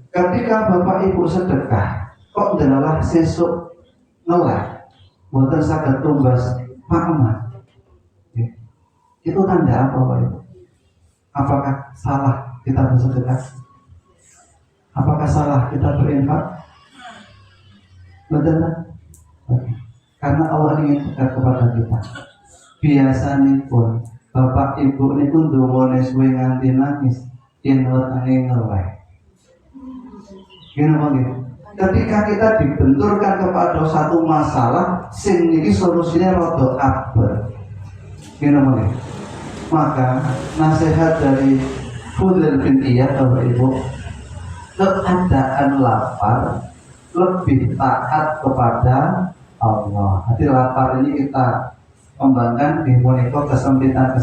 Ketika Bapak Ibu sedekah, kok adalah sesuk ngelak, buatan saged tumbas makmah. Itu tanda apa Bapak Ibu? Apakah salah kita bersedekah? Apakah salah kita berinfak? Betul? Karena Allah ingin dekat kepada kita. Biasanya pun Bapak Ibu ini pun ndongone suwe nganti nangis, yen wetenge ngelek. Ketika kita dibenturkan kepada satu masalah, sing niki solusinya rada abot. Maka nasihat dari Fudhil bin Iyad Bapak Ibu, keadaan lapar lebih taat kepada Allah. Jadi lapar ini kita kembangkan di moniko kesempitan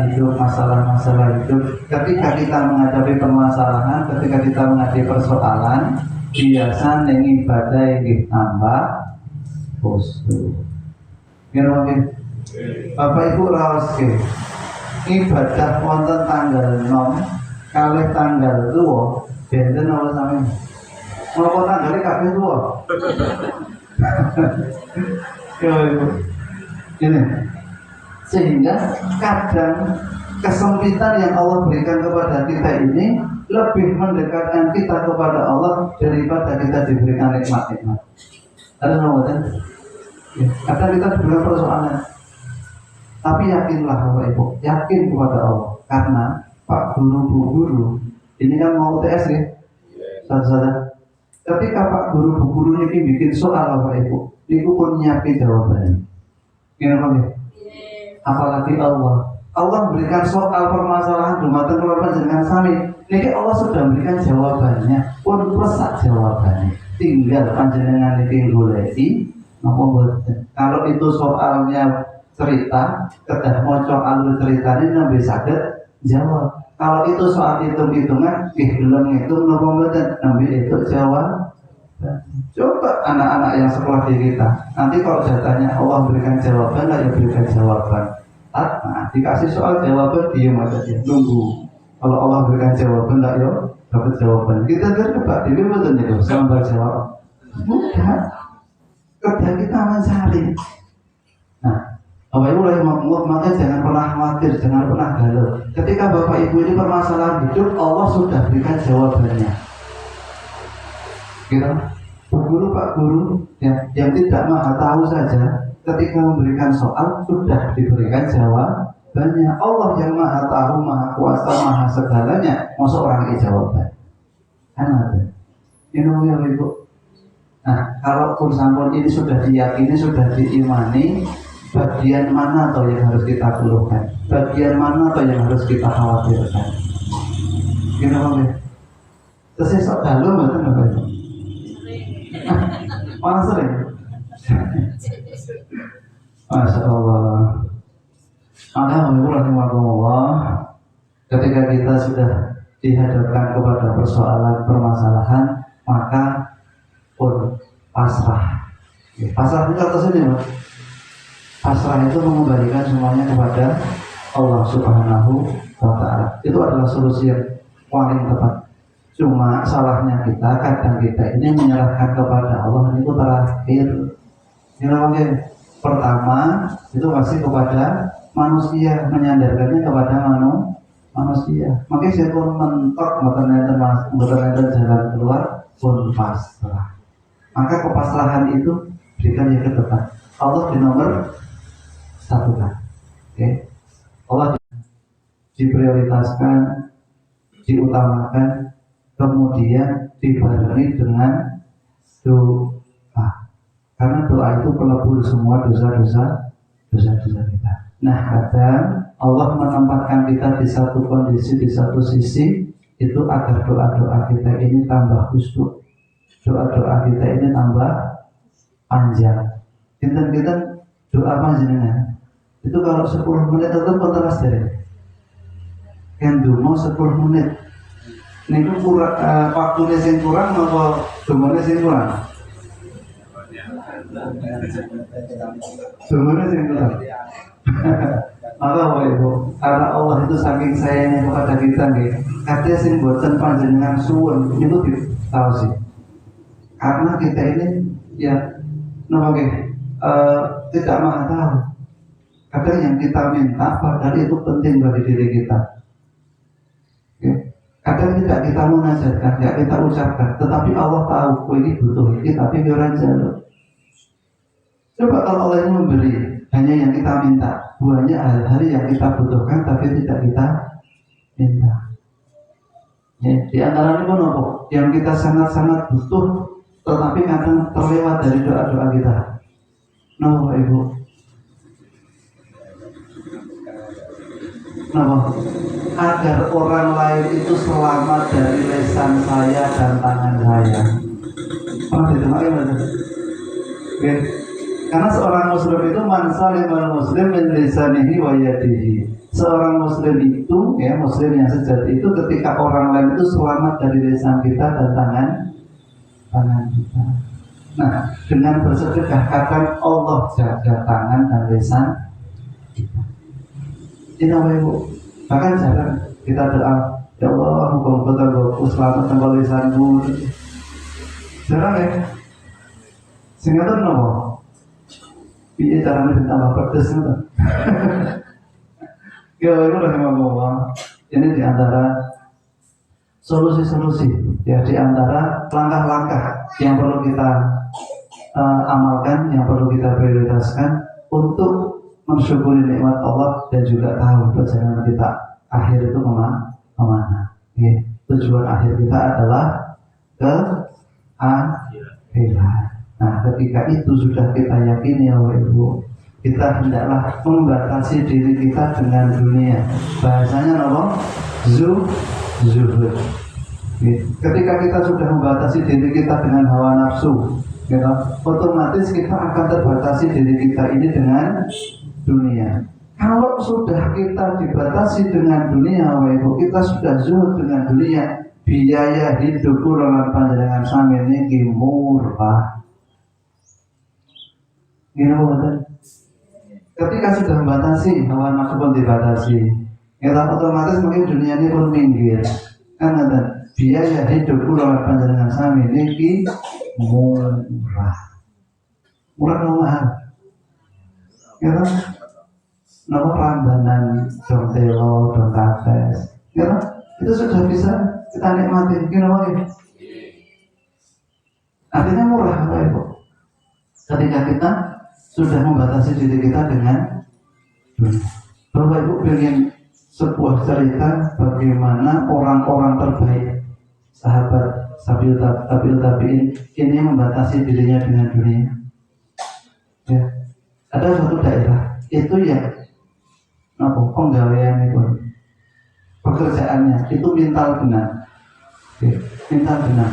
hidup, masalah-masalah hidup. Ketika kita menghadapi permasalahan, ketika kita menghadapi persoalan, biasa yang ibadah yang tambah khusyuk. Bapak Ibu raos ibadah wonten tanggal 6 kali tanggal 2 benten apa sami? Menapa tanggalnya kabeh 2? Ya Ibu. Ini sehingga kadang kesempitan yang Allah berikan kepada kita ini lebih mendekatkan kita kepada Allah daripada kita diberikan nikmat-nikmat. Ada nomornya? Kadang kita diberikan persoalan, tapi yakinlah Bapak Ibu, yakin kepada Allah, karena Pak Guru Bu Guru ini kan mau UTS ya, saudara. Ketika Pak Guru Bu Guru ini bikin soal Bapak Ibu, Ibu pun nyiapin jawabannya. Gimana? Apalagi Allah berikan soal permasalahan dumateng kula panjenengan sami. Niki Allah sudah berikan jawabannya, pun pesak jawabannya. Tinggal panjenengan niki goleki napa mboten. Kalau itu soalnya cerita, kedah maca alur ceritane nembe saged jawab. Kalau itu soal hitung-hitungan, belum ngitung napa mboten, nembe itu jawab. Coba anak-anak yang sekolah di kita, nanti kalau jatahnya Allah berikan jawaban, ya berikan jawaban. Nah, dikasih soal jawaban diam aja dia, nunggu. Kalau Allah berikan jawaban, ya dapat jawaban. Kita terkebak diri betul itu, sambil jawab. Bukan, kerja kita mencari. Nah, Bapak Ibu rahimahullah, maka jangan pernah khawatir, jangan pernah galau. Ketika Bapak Ibu ini permasalahan hidup, Allah sudah berikan jawabannya. Gitu. Bu Guru, Pak Guru yang tidak maha tahu saja, ketika memberikan soal sudah diberikan jawabannya. Allah yang maha tahu, maha kuasa, maha segalanya, masa orang ini jawaban? Kan ada. Ini ya Ibu. Nah, kalau sampun ini sudah diyakini, sudah diimani, bagian mana atau yang harus kita keluhkan? Bagian mana atau yang harus kita khawatirkan? Gimana ya? Sesok dalu betul Bapak Ibu. Mana sering? Masya Allah. Alhamdulillah. Ketika kita sudah dihadapkan kepada persoalan permasalahan, maka pun pasrah. Pasrah itu atas ini, Pak. Pasrah itu mengembalikan semuanya kepada Allah Subhanahu wa Ta'ala. Itu adalah solusi yang paling tepat. Cuma salahnya kita, kadang kita ini menyerahkan kepada Allah itu terakhir. Pertama itu masih kepada manusia, menyandarkannya kepada manusia. Makanya saya pun mentok betul jalan keluar pun pasrah. Maka kepasrahan itu berikan yang ke depan. Allah di nomor satu kan. Allah diprioritaskan, diutamakan, kemudian dibarengi dengan doa. Karena doa itu pelebur semua dosa-dosa kita. Nah, kadang Allah menempatkan kita di satu kondisi, di satu sisi, itu agar doa-doa kita ini tambah khusyuk, doa-doa kita ini tambah panjang. Kita doa panjangnya itu kalau 10 menit itu kontras dari yang dulu 10 menit ini kurang, waktunya yang kurang atau semuanya yang kurang? Semuanya yang kurang. Maka Ibu, karena Allah itu saking sayangnya kepada kita nih, katanya sing boten panjenengan suwun itu tahu sih. Karena kita ini ya tidak maha tahu. Kadang yang kita minta padahal itu penting bagi diri kita. Kadang tidak kita munajatkan, tidak kita ucapkan, tetapi Allah tahu ini butuh ini, tapi orang jalur. Coba kalau Allah ini memberi hanya yang kita minta, banyak hal-hal yang kita butuhkan tapi tidak kita minta. Ya, di antara ini apa? Yang kita sangat-sangat butuh, tetapi kadang terlewat dari doa-doa kita. Nah, Ibu. Nah, agar orang lain itu selamat dari lisan saya dan tangan saya. Oke. Karena seorang muslim itu man salimal muslim min lisanihi wa yadihi. Seorang muslim itu, ya muslim yang sejati itu ketika orang lain itu selamat dari lisan kita dan tangan kita. Nah, dengan bersedekah kadang Allah jaga tangan dan lisan kita. Ini Ibu. Bahkan jarang kita doa, ya Allah, muka-muka aku selamat tanpa lisanmu. Jarang ya. Sehingga itu kenapa? Iya caranya ditambah pedes itu. Ya itu udah ngomong. Ini diantara solusi-solusi, ya diantara langkah-langkah yang perlu kita amalkan, yang perlu kita prioritaskan untuk mensyukuri nikmat Allah dan juga tahu perjalanan kita akhir itu kemana. Ya, tujuan akhir kita adalah ke akhirat. Nah, ketika itu sudah kita yakini ya Ibu, kita hendaklah membatasi diri kita dengan dunia. Bahasanya apa? Zuhud. Ketika kita sudah membatasi diri kita dengan hawa nafsu, otomatis kita akan terbatasi diri kita ini dengan dunia. Kalau sudah kita dibatasi dengan dunia, Ibu, kita sudah zuhud dengan dunia, biaya hidup lan panjenengan sami niki murah. Ketika sudah membatasi, hawa nafsu pun dibatasi. Kita otomatis mungkin dunia ini pun minggir. Kan ada biaya hidup lan panjenengan sami niki murah. Murah mahal. Ya, nama rambanan, dong telo, dong kates, ya, itu sudah bisa kita nikmati. Gimana lagi? Artinya murah, Ibu. Ketika kita sudah membatasi diri kita dengan dunia. Bapak Ibu ingin sebuah cerita bagaimana orang-orang terbaik, sahabat tabi'in ini membatasi dirinya dengan dunia. Ya, ada suatu daerah itu ya. Penggawean itu pekerjaannya itu mintal benar. Mintal benar.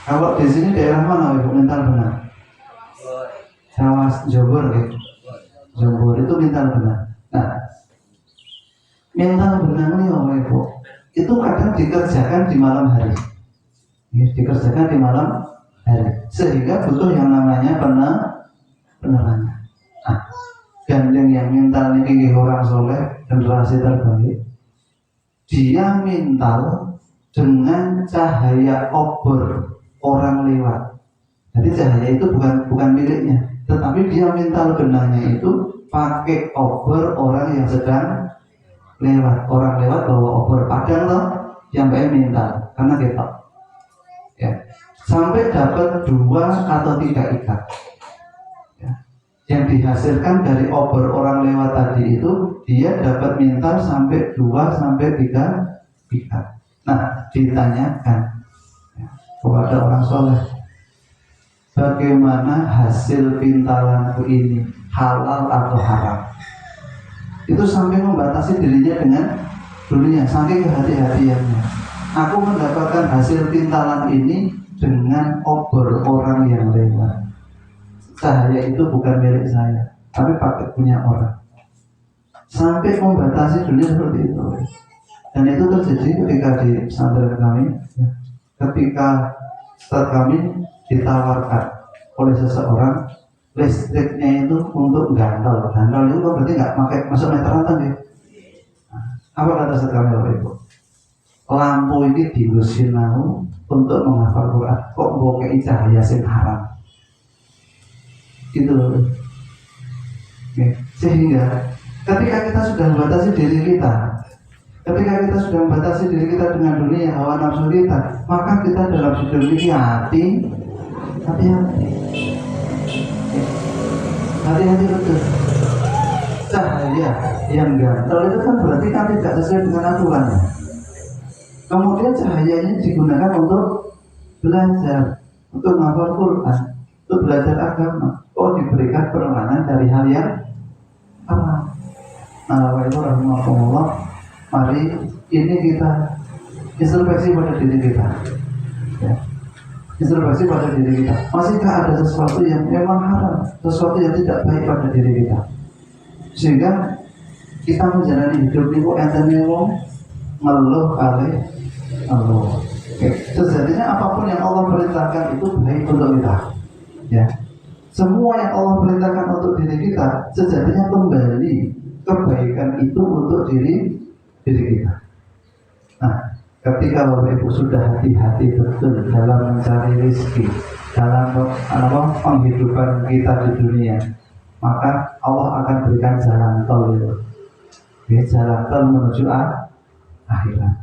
Kalau di sini daerah mana Ibu mintal benar? Jawa Jobor gitu. Zuhur itu mental benang. Nah, mental benang ini Ibu, itu kadang dikerjakan di malam hari. Ya, dikerjakan di malam hari, sehingga butuh yang namanya penerangan. Nah, gandeng yang mental ini orang soleh, generasi terbaik, dia mental dengan cahaya obor orang lewat. Jadi cahaya itu bukan miliknya, tetapi dia mental benangnya itu pakai obor orang yang sedang lewat. Orang lewat bawa obor, padahal loh yang baik mental, karena ketok. Ya, sampai dapat 2 atau 3 ikat. Ya. Yang dihasilkan dari obor orang lewat tadi itu, dia dapat mental sampai 2 sampai 3 ikat. Nah, ditanyakan ya, kepada orang soleh, bagaimana hasil pintalanku ini, halal atau haram? Itu sampai membatasi dirinya dengan dunia, saking kehati-hatiannya. Aku mendapatkan hasil pintalan ini dengan obor orang yang lewat. Cahaya itu bukan milik saya, tapi pakai punya orang. Sampai membatasi dunia seperti itu. Dan itu terjadi ketika di pesantren kami, ya. Ketika Ustaz kami ditawarkan oleh seseorang listriknya itu untuk gandol. Gandol itu berarti nggak pakai masuk meteran ya. Apa kata Ustaz kami Bapak Ibu? Lampu ini dilusinau untuk menghafal Quran. Kok bokeh cahaya sing haram? Gitu. Oke. Sehingga ketika kita sudah membatasi diri kita, ketika kita sudah membatasi diri kita dengan dunia hawa nafsu kita, maka kita dalam hidup ini hati-hati betul. Cahaya yang gatal itu kan berarti kan tidak sesuai dengan aturannya. Kemudian cahayanya digunakan untuk belajar, untuk menghafal Quran, untuk belajar agama. Oh, diberikan penerangan dari hal yang apa? Nah, Bapak Ibu rahimahullah, mari ini kita introspeksi pada diri kita. Ya. Introspeksi pada diri kita. Masihkah ada sesuatu yang memang haram, sesuatu yang tidak baik pada diri kita, sehingga kita menjalani hidup ini kok enten wong ngeluh kali Allah. Sejatinya apapun yang Allah perintahkan itu baik untuk kita. Ya, semua yang Allah perintahkan untuk diri kita sejatinya kembali kebaikan itu untuk diri kita. Nah, ketika Bapak Ibu sudah hati-hati betul dalam mencari rezeki, dalam penghidupan kita di dunia, maka Allah akan berikan jalan tol itu. Ya, jalan tol menuju akhirat.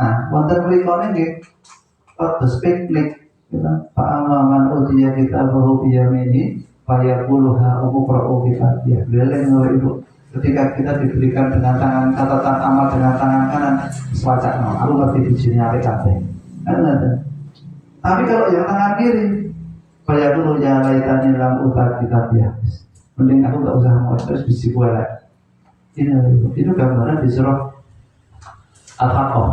Nah, wonten mrikone nggih kados piknik, Pak Amaman utia kita bahu biyamini, fayaquluha umqra'u kitabiyah. Leleng oleh Ibu. Ketika kita diberikan dengan tangan catatan amal dengan tangan kanan, swacakno, aku ngerti di sini apik kabeh. Tapi kalau yang tangan kiri, fayaqulu ya laitani lam uta kitabiyah. Mending aku enggak usah mau terus bisi kuelek. Itu gambaran di surah Al-Haqqah,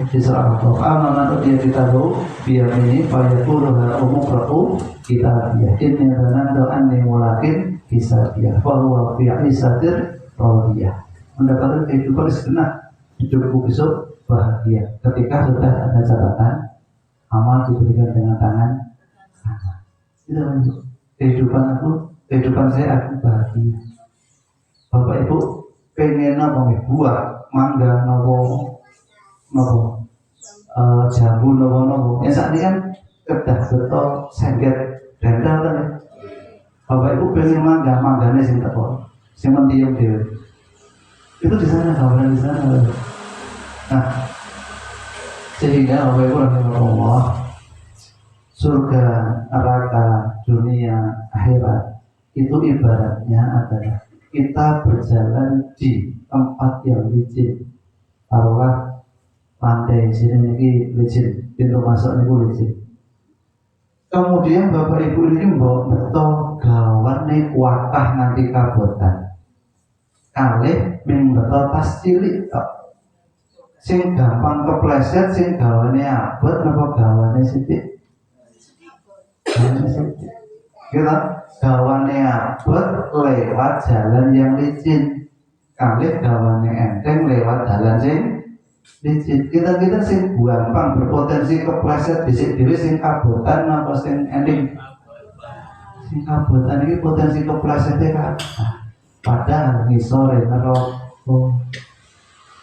di surah Al-Haqqah. Amanatu dia kita tahu biar ini fayaquluha umqra'u kitabiyah. Inni dhanantu anni mulakin hisabiyah fa huwa fi 'isatir radiyah. Mendapatkan kehidupan segenap hidupku besok bahagia ketika sudah ada catatan amal diberikan dengan tangan kanan. Itu kehidupan aku, kehidupan saya aku bahagia. Bapak Ibu pengen apa nih, buah mangga nopo jambu nopo. Ya saat ini kan kedah betul sengket dendal kan. Bapak Ibu pengen manggane sing teko, sing mentiung dhewe. Itu di sana, kawan di sana. Nah, sehingga Bapak Ibu rahimahullah, surga, neraka, dunia, akhirat itu ibaratnya adalah kita berjalan di tempat yang licin. Taruhlah lantai sini ini licin, pintu masuk ini licin. Kemudian Bapak Ibu ini bawa beto gawan nih wakah nganti kabotan. Kalih ming beto tas cilik tok. Sing gampang kepleset, sing gawane abot napa gawane sithik. Gitu. Gawane abot lewat jalan yang licin. Kali gawane enteng lewat jalan sing licin. Kita sing gampang berpotensi kepleset dhisik dhewe sing kabotan napa sing ending. Sing kabotan iki potensi keplesete kan. Padahal ngisore neraka.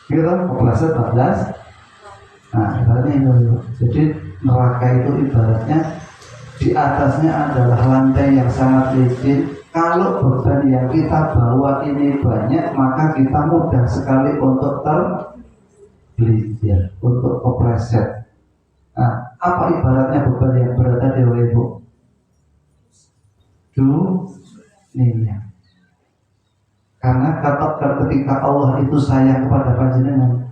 Gitu kepleset 14. Nah, ibaratnya itu. Jadi neraka itu ibaratnya di atasnya adalah lantai yang sangat licin. Kalau beban yang kita bawa ini banyak, maka kita mudah sekali untuk tergelincir, untuk kepleset. Nah, apa ibaratnya beban yang berat tadi, Ibu? Dunia. Karena ketika Allah itu sayang kepada panjenengan,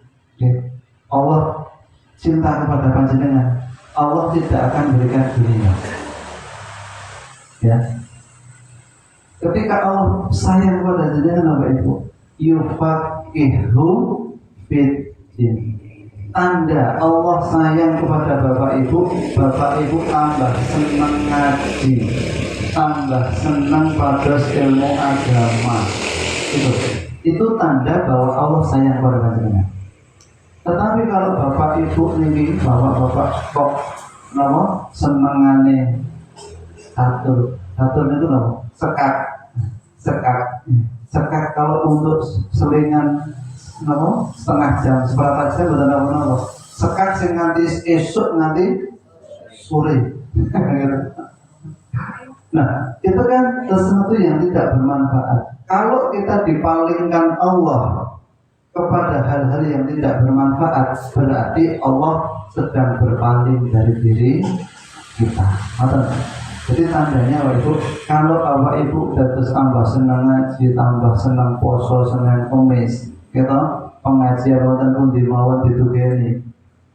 Allah cinta kepada panjenengan, Allah tidak akan berikan dunia. Ya. Ketika Allah sayang kepada jenengan, Bapak Ibu, yufaqihu fiddin. Tanda Allah sayang kepada Bapak Ibu tambah senang ngaji, tambah senang pada ilmu agama. Itu tanda bahwa Allah sayang kepada panjenengan. Tetapi kalau Bapak Ibu ini, Bapak kok senengane catur itu sekat kalau untuk selingan setengah jam, seberapa jam betul apa sekat sing nganti esuk nganti sore. Nah, itu kan sesuatu yang tidak bermanfaat. Kalau kita dipalingkan Allah kepada hal-hal yang tidak bermanfaat, berarti Allah sedang berpaling dari diri kita. Jadi tandanya Bapak Ibu, kalau Bapak Ibu terus tambah senang ngaji, tambah senang poso, senang kemis, gitu, pengajian wonten pundi mawon ditugeni,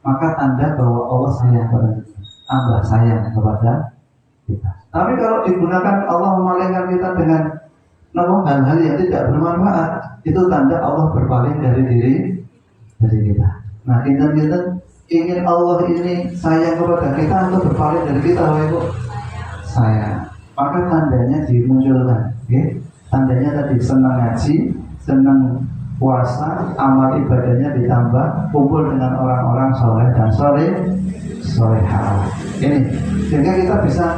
maka tanda bahwa Allah sayang kepada kita, tambah sayang kepada kita. Tapi kalau digunakan Allah memalingkan kita dengan hal-hal yang tidak bermanfaat, itu tanda Allah berpaling dari diri kita. Nah, kita ingin Allah ini sayang kepada kita atau berpaling dari kita, Bapak Ibu? Sayang. Maka tandanya dimunculkan, okay? Tandanya tadi senang ngaji, senang puasa, amal ibadahnya ditambah, kumpul dengan orang-orang soleh dan solehah. Ini sehingga kita bisa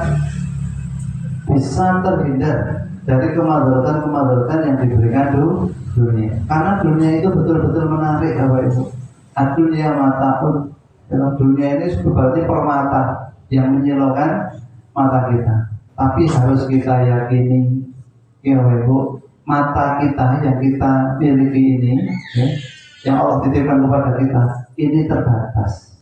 terhindar dari kemadaratan yang diberikan dunia. Karena dunia itu betul-betul menarik, Bapak Ibu. Dunia mataun, dalam dunia ini seperti permata yang menyilaukan mata kita. Tapi harus kita yakini, ya Bapak Ibu, mata kita yang kita miliki ini, ya, yang Allah titipkan kepada kita, ini terbatas.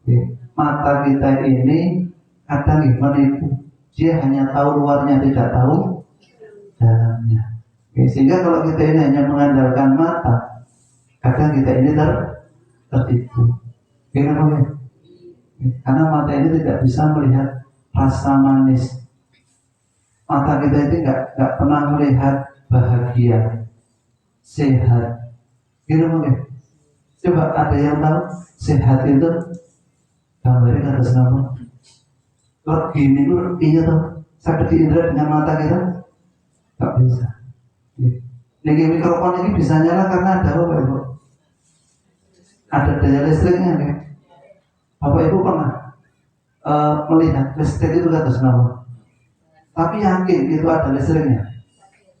Ya, mata kita ini kadang menipu. Dia hanya tahu luarnya, tidak tahu dalamnya. Ya, sehingga kalau kita ini hanya mengandalkan mata, kadang kita ini tertipu. Kenapa? Karena mata ini tidak bisa melihat rasa manis. Mata kita ini nggak pernah melihat bahagia, sehat. Kenapa? Coba ada yang tahu sehat itu gambarnya atas nama? Gini itu iya toh, sakit diindra dengan mata kita nggak bisa. Ini mikrofon ini bisa nyala karena ada apa, Ibu? Ada daya listriknya, kan? Bapak Ibu pernah melihat listrik itu atas nama? Tapi yakin itu ada listriknya?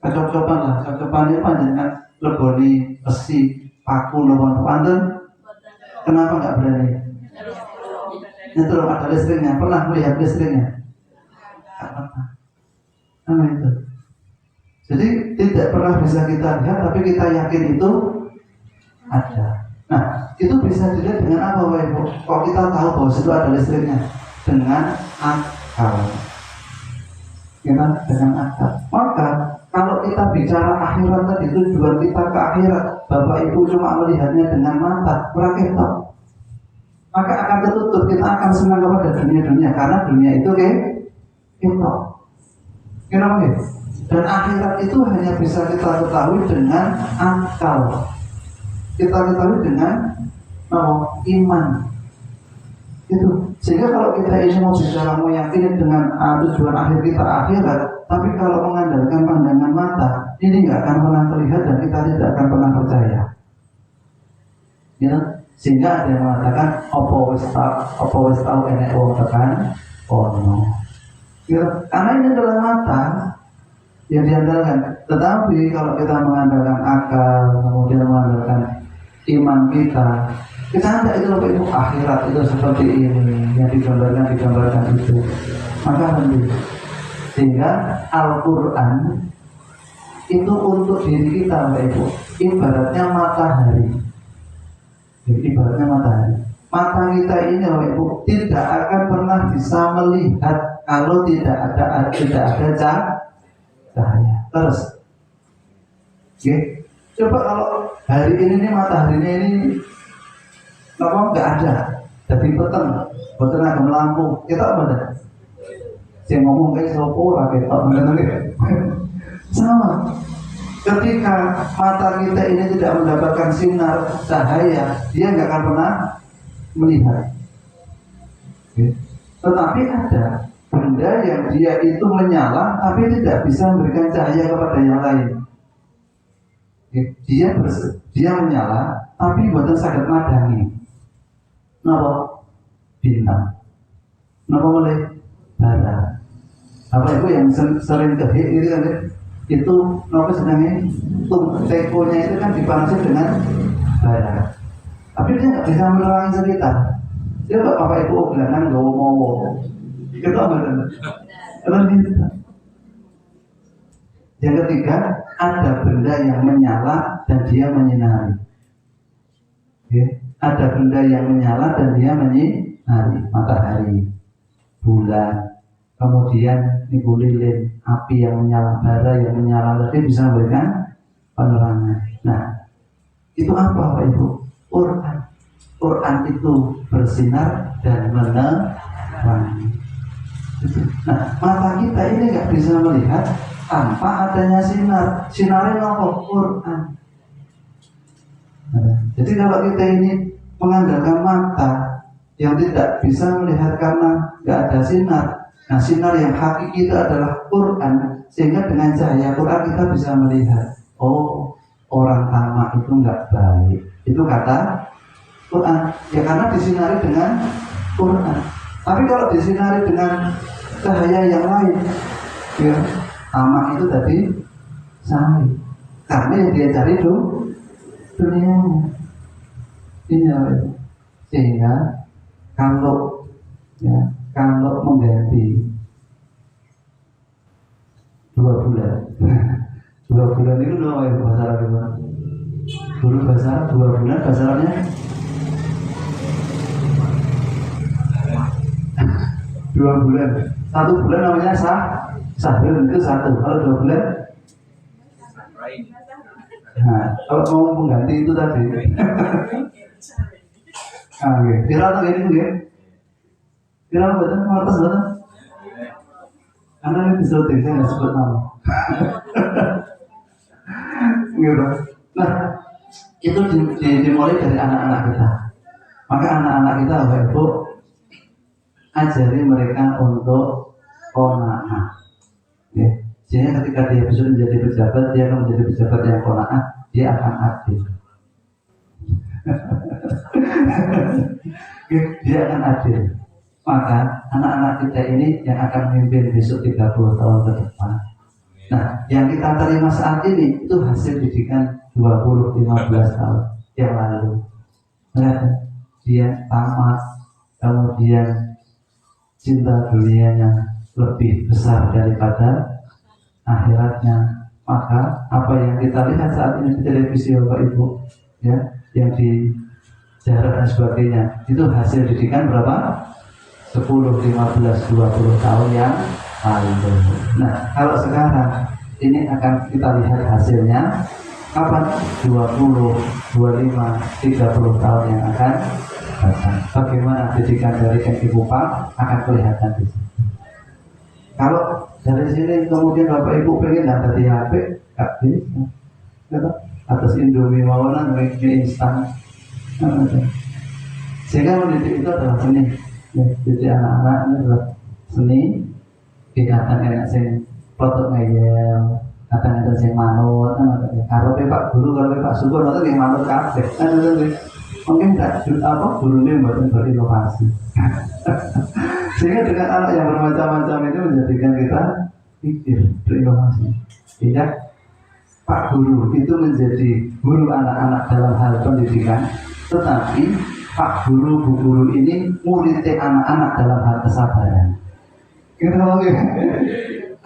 Cocokan ini panjenengan leboni besi paku lebon panten. Kenapa nggak berani? Itu ada listriknya, pernah melihat listriknya? Nah itu. Jadi tidak pernah bisa kita lihat, tapi kita yakin itu ada. Nah, itu bisa dilihat dengan apa, Bapak Ibu? Kalau kita tahu bahwa situ ada listriknya, dengan akal. Kita dengan akal. Maka kalau kita bicara akhirat tadi, tujuan kita ke akhirat, Bapak Ibu cuma melihatnya dengan mata, kurang kita. Maka akan tertutup, kita akan senang kepada dunia-dunia, karena dunia itu kita. Kenapa? Dan akhirat itu hanya bisa kita ketahui dengan akal. Kita ketahui dengan iman. Itu sehingga kalau kita ini mau bicara meyakini dengan tujuan akhir kita akhirat, tapi kalau mengandalkan pandangan mata, ini nggak akan pernah terlihat dan kita tidak akan pernah percaya. Ya, sehingga ada yang mengatakan opo wis tau enek wong tekan ono. Ya, karena ini adalah mata yang diandalkan. Tetapi kalau kita mengandalkan akal, kemudian mengandalkan iman kita ada itu loh itu akhirat itu seperti ini yang digambarkan itu, maka henti. Sehingga Al-Quran itu untuk diri kita, Bapak Ibu, ibaratnya matahari. Jadi ibaratnya matahari. Mata kita ini, Bapak Ibu, tidak akan pernah bisa melihat kalau tidak ada cahaya. Terus, oke? Coba kalau hari ini mataharinya ini nggak ada, jadi peteng agak melampu, kita apa dah? Saya ngomong kayak sopo rakyat sama. Ketika mata kita ini tidak mendapatkan sinar cahaya, dia nggak akan pernah melihat. Tetapi ada benda yang dia itu menyala, tapi tidak bisa memberikan cahaya kepada yang lain. Dia menyala, tapi buatan sakit madangi. Napa? Bintang. Napa boleh? Bara. Apa itu yang sering kehik itu kan? Itu napa sedangnya? Tekonya itu kan dipanasi dengan bara. Tapi dia nggak bisa menerangi sekitar. Dia Bapak Ibu bilangan gak mau. Itu apa kan? Yang ketiga, ada benda yang menyala dan dia menyinari. Ada benda yang menyala dan dia menyinari, matahari, bulan, kemudian niku lilin, api yang menyala, bara yang menyala, tadi bisa memberikan penerangan. Nah, itu apa Pak Ibu? Quran. Quran itu bersinar dan menerangi. Nah, mata kita ini nggak bisa melihat tanpa adanya sinar. Sinarnya apa? Quran. Jadi kalau kita ini mengandalkan mata yang tidak bisa melihat karena nggak ada sinar, nah sinar yang hakiki itu adalah Quran, sehingga dengan cahaya Quran kita bisa melihat, oh orang tamak itu nggak baik, itu kata Quran, ya karena disinari dengan Quran. Tapi kalau disinari dengan cahaya yang lain, ya tamak itu tadi salah, karena yang dia cari itu dunia ini, sehingga kalau mengganti 2 bulan 2 bulan itu dua bahasa Arab dulu bahasa 2 bulan bahasa Arabnya 2 bulan, 1 bulan namanya sahur itu 1, kalau 2 bulan. Nah, kalau mau mengganti itu tadi, viral atau ini tuh ya? Viral betul, martas betul. Karena ini disuruh saya nggak sebut nama. Gitu. Nah, itu dimulai dari anak-anak kita. Maka anak-anak kita, Bapak Ibu, ajari mereka untuk qanaah. Ya. Sehingga ketika dia bisa menjadi pejabat, dia akan menjadi pejabat yang qanaah, dia akan adil. Dia akan adil. Maka anak-anak kita ini yang akan memimpin besok 30 tahun ke depan. Nah, yang kita terima saat ini itu hasil didikan 20-15 tahun yang lalu. Nah, dia tamat, kemudian cinta dunianya lebih besar daripada akhiratnya. Maka apa yang kita lihat saat ini di televisi Bapak Ibu, ya, yang di jarak dan sebagainya, itu hasil didikan berapa? 10, 15, 20 tahun yang lalu. Nah, kalau sekarang ini akan kita lihat hasilnya kapan? 20, 25, 30 tahun yang akan datang. Bagaimana didikan dari MIPUPA akan kelihatan di sini. Kalau dari sini kemudian Bapak Ibu pengen ada di HP, nggak bisa. Atas Indomie mawanan, mie instan. Sehingga mendidik itu adalah seni. Jadi anak-anak ini adalah seni. Kadang enak sing foto ngeyel, kadang ada sing manut, kalau Pak Guru, kalau Pak Syukur, itu yang manut kabeh. Mungkin tidak gurunya membuat berinovasi. Sehingga dengan anak yang bermacam-macam itu menjadikan kita pikir, berinovasi. Tidak, Pak Guru itu menjadi guru anak-anak dalam hal pendidikan, tetapi Pak Guru, Bu Guru ini muridnya anak-anak dalam hal kesabaran. Kita tahu ya,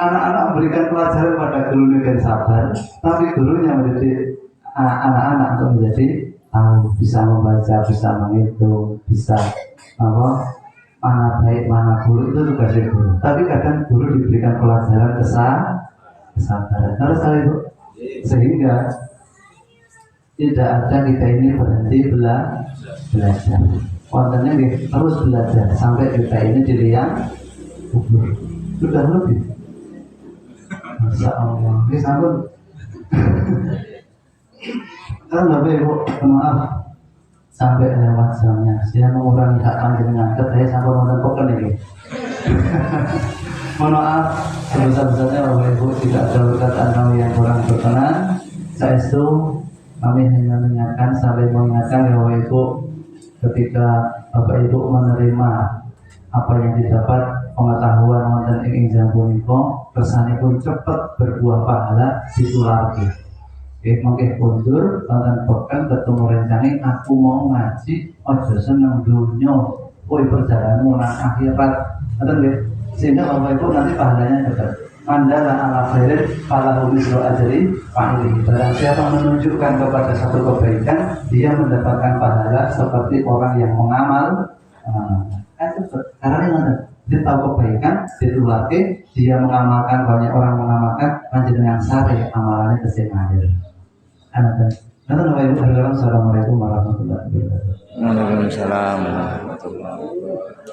anak-anak memberikan pelajaran pada gurunya dan sabar, tapi gurunya mendidik anak-anak untuk menjadi tahu, bisa membaca, bisa menghitung, bisa mana baik, mana buruk, itu tugasnya guru. Tapi kadang guru diberikan pelajaran kesabaran. Harus tahu itu, sehingga tidak ada kita ini berhenti belajar. Kontennya terus belajar sampai kita ini diriang kubur. Sudah lebih. Masya Allah. Ini sambut. Kan lebih bu, maaf sampai lewat jamnya. Saya mengurangi hak panjenengan. Saya sampai nonton poker ini. Mohon maaf sebesar-besarnya Bapak Ibu tidak ada perkataan yang kurang berkenan. Saestu kami hanya mengingatkan, saling mengingatkan ya Bapak Ibu, ketika Bapak Ibu menerima apa yang didapat pengetahuan wonten ing injang punika, kesanipun cepat berbuah pahala ditularke. Mungkin mundur, wonten pekan ketemu rencane aku mau ngaji, ojo seneng dunya, kowe perjalananmu nang akhirat. Ngoten nggih. Sehingga Bapak Ibu nanti pahalanya cepat. Mandala ala khairin falahu mislu ajri fa'ili. Barang siapa menunjukkan kepada satu kebaikan, dia mendapatkan pahala seperti orang yang mengamal. Karena yang dia tahu kebaikan, ditulake, dia mengamalkan, banyak orang mengamalkan, panjenengan sare amalannya kesengadir. Assalamualaikum warahmatullahi wabarakatuh. Waalaikumsalam warahmatullahi wabarakatuh.